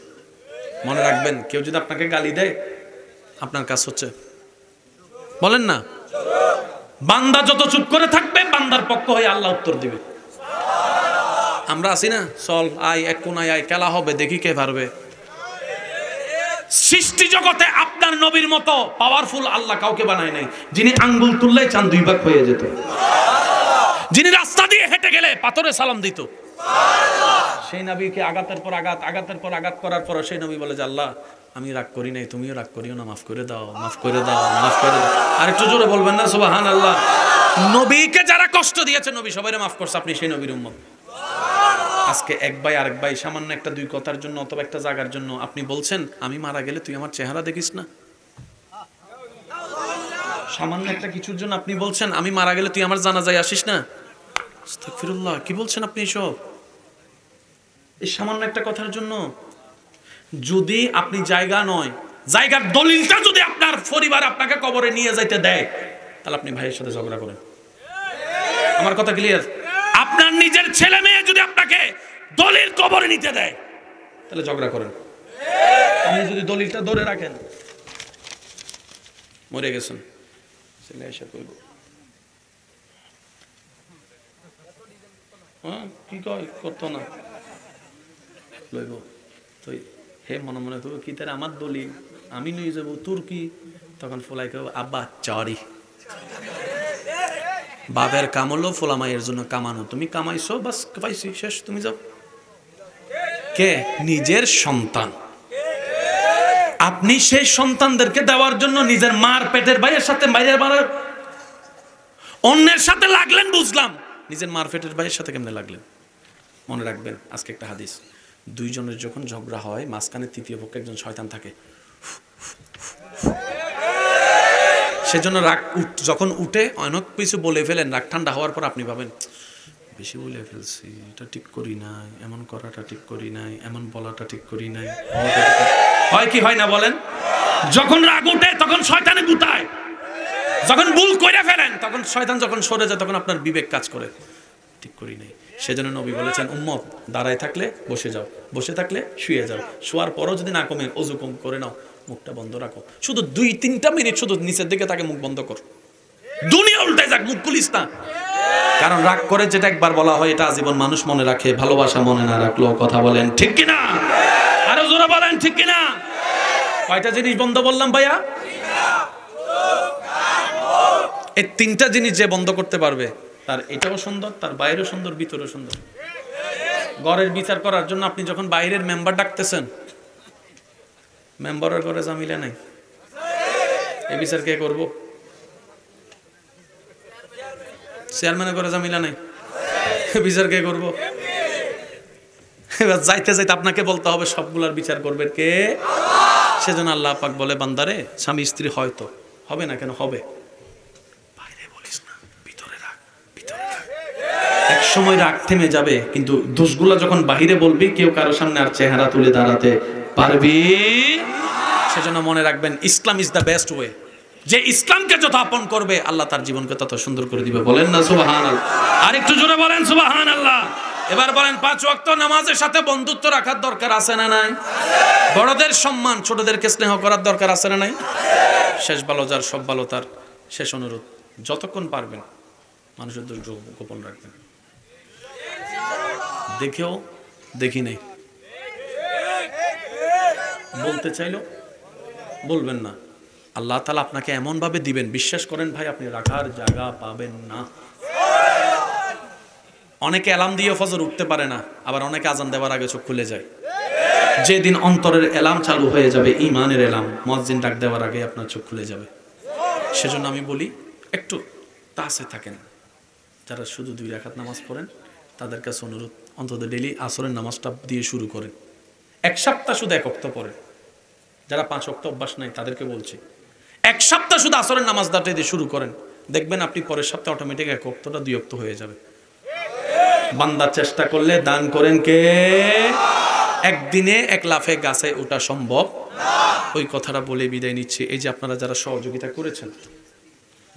মনে রাখবেন, কেউ যদি আপনাকে গালি দেয়, আপনার কাজ হচ্ছে বলেন না, বান্দা যত চুপ করে থাকবে, বান্দার পক্ষ হয়ে আল্লাহ উত্তর দিবে। আমরা আছি না, চল আয় এক কোনায় আয়, খেলা হবে, দেখি কে পারবে। সৃষ্টি জগতে আপনার নবীর মতো পাওয়ারফুল আল্লাহ কাউকে বানায় নাই, যিনি আঙ্গুল তুললেই চাঁদ 2 ভাগ হয়ে যেত, যিনি রাস্তা দিয়ে হেঁটে গেলে পাথরে সালাম দিত। সেই নবীকে আঘাতের পর আঘাত, আঘাতের পর আঘাত করার পর সেই নবী বলে যে, আল্লাহ আমি রাগ করি নাই, তুমিও রাগ করিও না, মাফ করে দাও, মাফ করে দাও, মাফ করে দাও। আর একটু জোরে বলবেন না সুবহানাল্লাহ। নবীকে যারা কষ্ট দিয়েছে, নবী সবাইকে মাফ করছে, আপনি সেই নবীর উম্মত। আজকে এক ভাই আরেক ভাই সামান্য একটা 2 কথার জন্য অথবা একটা জায়গার জন্য আপনি বলছেন, আমি মারা গেলে তুই আমার চেহারা দেখিস না। সামান্য একটা কিছুর জন্য আপনি বলছেন, আমি মারা গেলে তুই আমার জানাজায় আসিস না। আস্তাগফিরুল্লাহ, কি বলছেন আপনি এসব? এই সামান্য একটা কথার জন্য যদি আপনি জায়গা নয়, জায়গার দলিলটা যদি আপনার পরিবার আপনাকে কবরে নিয়ে যাইতে দেয়, তাহলে আপনি ভাইয়ের সাথে ঝগড়া করেন। আমার কথা ক্লিয়ার? আপনার নিজের ছেলে মেয়ে যদি আপনাকে দলিল কবরে নিতে দেয়, তাহলে ঝগড়া করেন। আপনি যদি দলিলটা ধরে রাখেন, মরে গেছেন, ছেলে এসে কইব, হ্যাঁ কি কয় করতো না, লইব তো হে মনে মনে করবো কি তার আমার দলিল, আমি নিয়ে যাবো তোর কি? তখন ফোলাই কেউ আব্বা চরি, বাপের কাম হলো ফোলা মায়ের জন্য কামানো, তুমি কামাইছো বাস পাইছি শেষ, তুমি যাও। কে? নিজের সন্তান। আপনি সেই সন্তানদেরকে দেওয়ার জন্য নিজের মার পেটের ভাইয়ের সাথে বাইরের বাড়ার অন্যের সাথে লাগলেন, বুঝলাম, নিজের মার পেটের ভাইয়ের সাথে কেমনে লাগলেন? মনে রাখবেন, আজকে একটা হাদিস, 2 জনের যখন ঝগড়া হয়, মাঝখানে তৃতীয় পক্ষে একজন শয়তান থাকে। সেজন্য রাগ যখন উঠে অনেক কিছু বলে ফেলেন, রাগ ঠান্ডা হওয়ার পর আপনি ভাবেন বেশি বলে ফেলছি, এটা ঠিক করি নাই, এমন করাটা ঠিক করি নাই, এমন বলাটা ঠিক করি নাই। হয় কি হয় না বলেন? যখন রাগ উঠে তখন শয়তানে গুতায়, যখন ভুল করে ফেলেন তখন শয়তান যখন সরে যায়, তখন আপনার বিবেক কাজ করে, ঠিক করি নাই। সেজন্য নবী বলেছেন, উম্মত দাঁড়ায় থাকলে বসে যাও, বসে থাকলে শুয়ে যাও, শোয়ার পরও যদি না কমে ওযু কম করে নাও, মুখটা বন্ধ রাখো, শুধু 2-3টা মিনিট শুধু নিচের দিকে তাকে মুখ বন্ধ কর, দুনিয়া উল্টে যাক, মুখ খুলিস না। কারণ রাগ করে যেটা একবার বলা হয়, এটা আজীবন মানুষ মনে রাখে, ভালোবাসা মনে না রাখলো। কথা বলেন ঠিক কিনা? আরো জোরে বলেন ঠিক কিনা? কয়টা জিনিস বন্ধ বললাম ভাইয়া? এই 3টা জিনিস যে বন্ধ করতে পারবে, তার এটাও সুন্দর, তার বাইরেও সুন্দর, ভিতরেও সুন্দর। ঘরের বিচার করার জন্য আপনি যখন বাইরের মেম্বার ডাকতেছেন, মেম্বারের ঘরে জামিলা নাই, এই বিচার কে করব? চেয়ারম্যানের ঘরে জামিলা নাই, বিচার কে করব? এবার যাইতে যাইতে আপনাকে বলতে হবে সবগুলার বিচার করবেন কে? সেজন্য আল্লাহ পাক বলে বান্দারে স্বামী স্ত্রী হয়তো হবে না, কেন হবে? বাইরে বলিস না, ভিতরে রাখ, ভিতরে রাখ। এক সময় রাগ থেমে যাবে, কিন্তু দোষগুলা যখন বাহিরে বলবি কেউ কারো সামনে আর চেহারা তুলে দাঁড়াতে পারবি। সেজন্য মনে রাখবেন ইসলাম ইজ দ্য বেস্ট ওয়ে। যে ইসলামকে যত আপন করবে আল্লাহ তার জীবনকে তত সুন্দর করে দিবে। বলেন না সুবহানাল্লাহ? আর একটু জোরে বলেন সুবহানাল্লাহ। এবার বলেন 5 ওয়াক্ত নামাজের সাথে বন্ধুত্ব রাখার দরকার আছে না নাই? বড়দের সম্মান, ছোটদেরকে স্নেহ করার দরকার আছে না নাই? শেষ ভালো যার সব ভালো তার, শেষ অনুরোধ যতক্ষণ পারবেন মানুষের দোষ গোপন রাখবেন। দেখেও দেখি নাই বলতে চাইলো বলবেন না। আল্লাহ তাআলা আপনাকে এমন ভাবে দিবেন, বিশ্বাস করেন ভাই, আপনি রাখার জায়গা পাবেন না। অনেকে অ্যালার্ম দিয়ে ফজর উঠতে পারে না, আবার অনেকে আজান দেওয়ার আগে চোখ খুলে যায়। যেদিন অন্তরের অ্যালার্ম চালু হয়ে যাবে, ঈমানের অ্যালার্ম, মুয়াজ্জিন ডাক দেওয়ার আগে আপনার চোখ খুলে যাবে। সেজন্য আমি বলি একটু তাসে থাকেন। যারা শুধু 2 রাকাত নামাজ পড়েন তাদের কাছে অনুরোধ, অন্তত ডেইলি আসরের নামাজটা দিয়ে শুরু করেন। 1 সপ্তাহ শুধু 1 ওয়াক্ত পড়েন। যারা 5 ওয়াক্ত অভ্যাস নাই তাদেরকে বলছি 1 সপ্তাহ শুধু আসরের নামাজ দাঁড়াতে দিয়ে শুরু করেন, দেখবেন আপনি পরের সপ্তাহে অটোমেটিক 1 ওয়াক্তটা 2 ওয়াক্ত হয়ে যাবে। বান্দা চেষ্টা করলে দান করেন কে? একদিনে 1 লাফে গাছে ওঠা সম্ভব না। ওই কথাটা বলে বিদায় নিচ্ছি। এই যে আপনারা যারা সহযোগিতা করেছেন,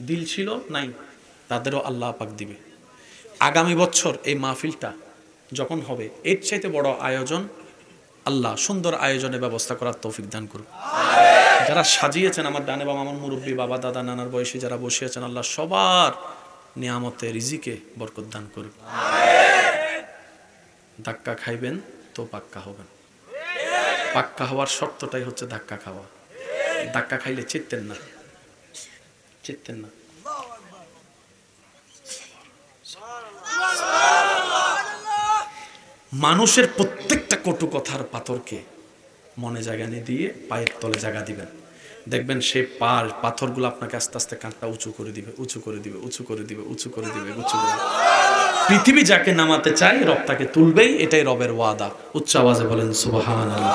দিল ছিল নাই, তাদেরও আল্লাহ পাক দিবে। আগামী বছর এই মাহফিলটা যখন হবে, এর চাইতে বড় আয়োজন আল্লাহ সুন্দর আয়োজনের ব্যবস্থা করার তৌফিক দান করুন। যারা সাজিয়েছেন, আমার ডানে বাম, আমার মুরব্বী, বাবা, দাদা, নানার বয়সী যারা বসে আছেন, আল্লাহ সবার নিয়ামতে রিজিকে বরকত দান করুন। ধাক্কা খাইবেন তো পাক্কা হবেন। পাক্কা হওয়ার শর্তটাই হচ্ছে ধাক্কা খাওয়া। ধাক্কা খাইলে চিত্তেন না, চিত্তেন না। মানুষের প্রত্যেকটা কটু কথার পাথরকে মনে জায়গা নিয়ে দিয়ে পায়ের তলে জায়গা দিবেন, দেখবেন সে পাথরগুলো আপনাকে আস্তে আস্তে কাঁধটা উঁচু করে দিবে, উঁচু করে দিবে, উঁচু করে দিবে, উঁচু করে দিবে, উঁচু করে দিবে। পৃথিবী যাকে নামাতে চায় রব তাকে তুলবেই, এটাই রবের ওয়াদা। উচ্চ আওয়াজে বলেন সুবহানাল্লাহ।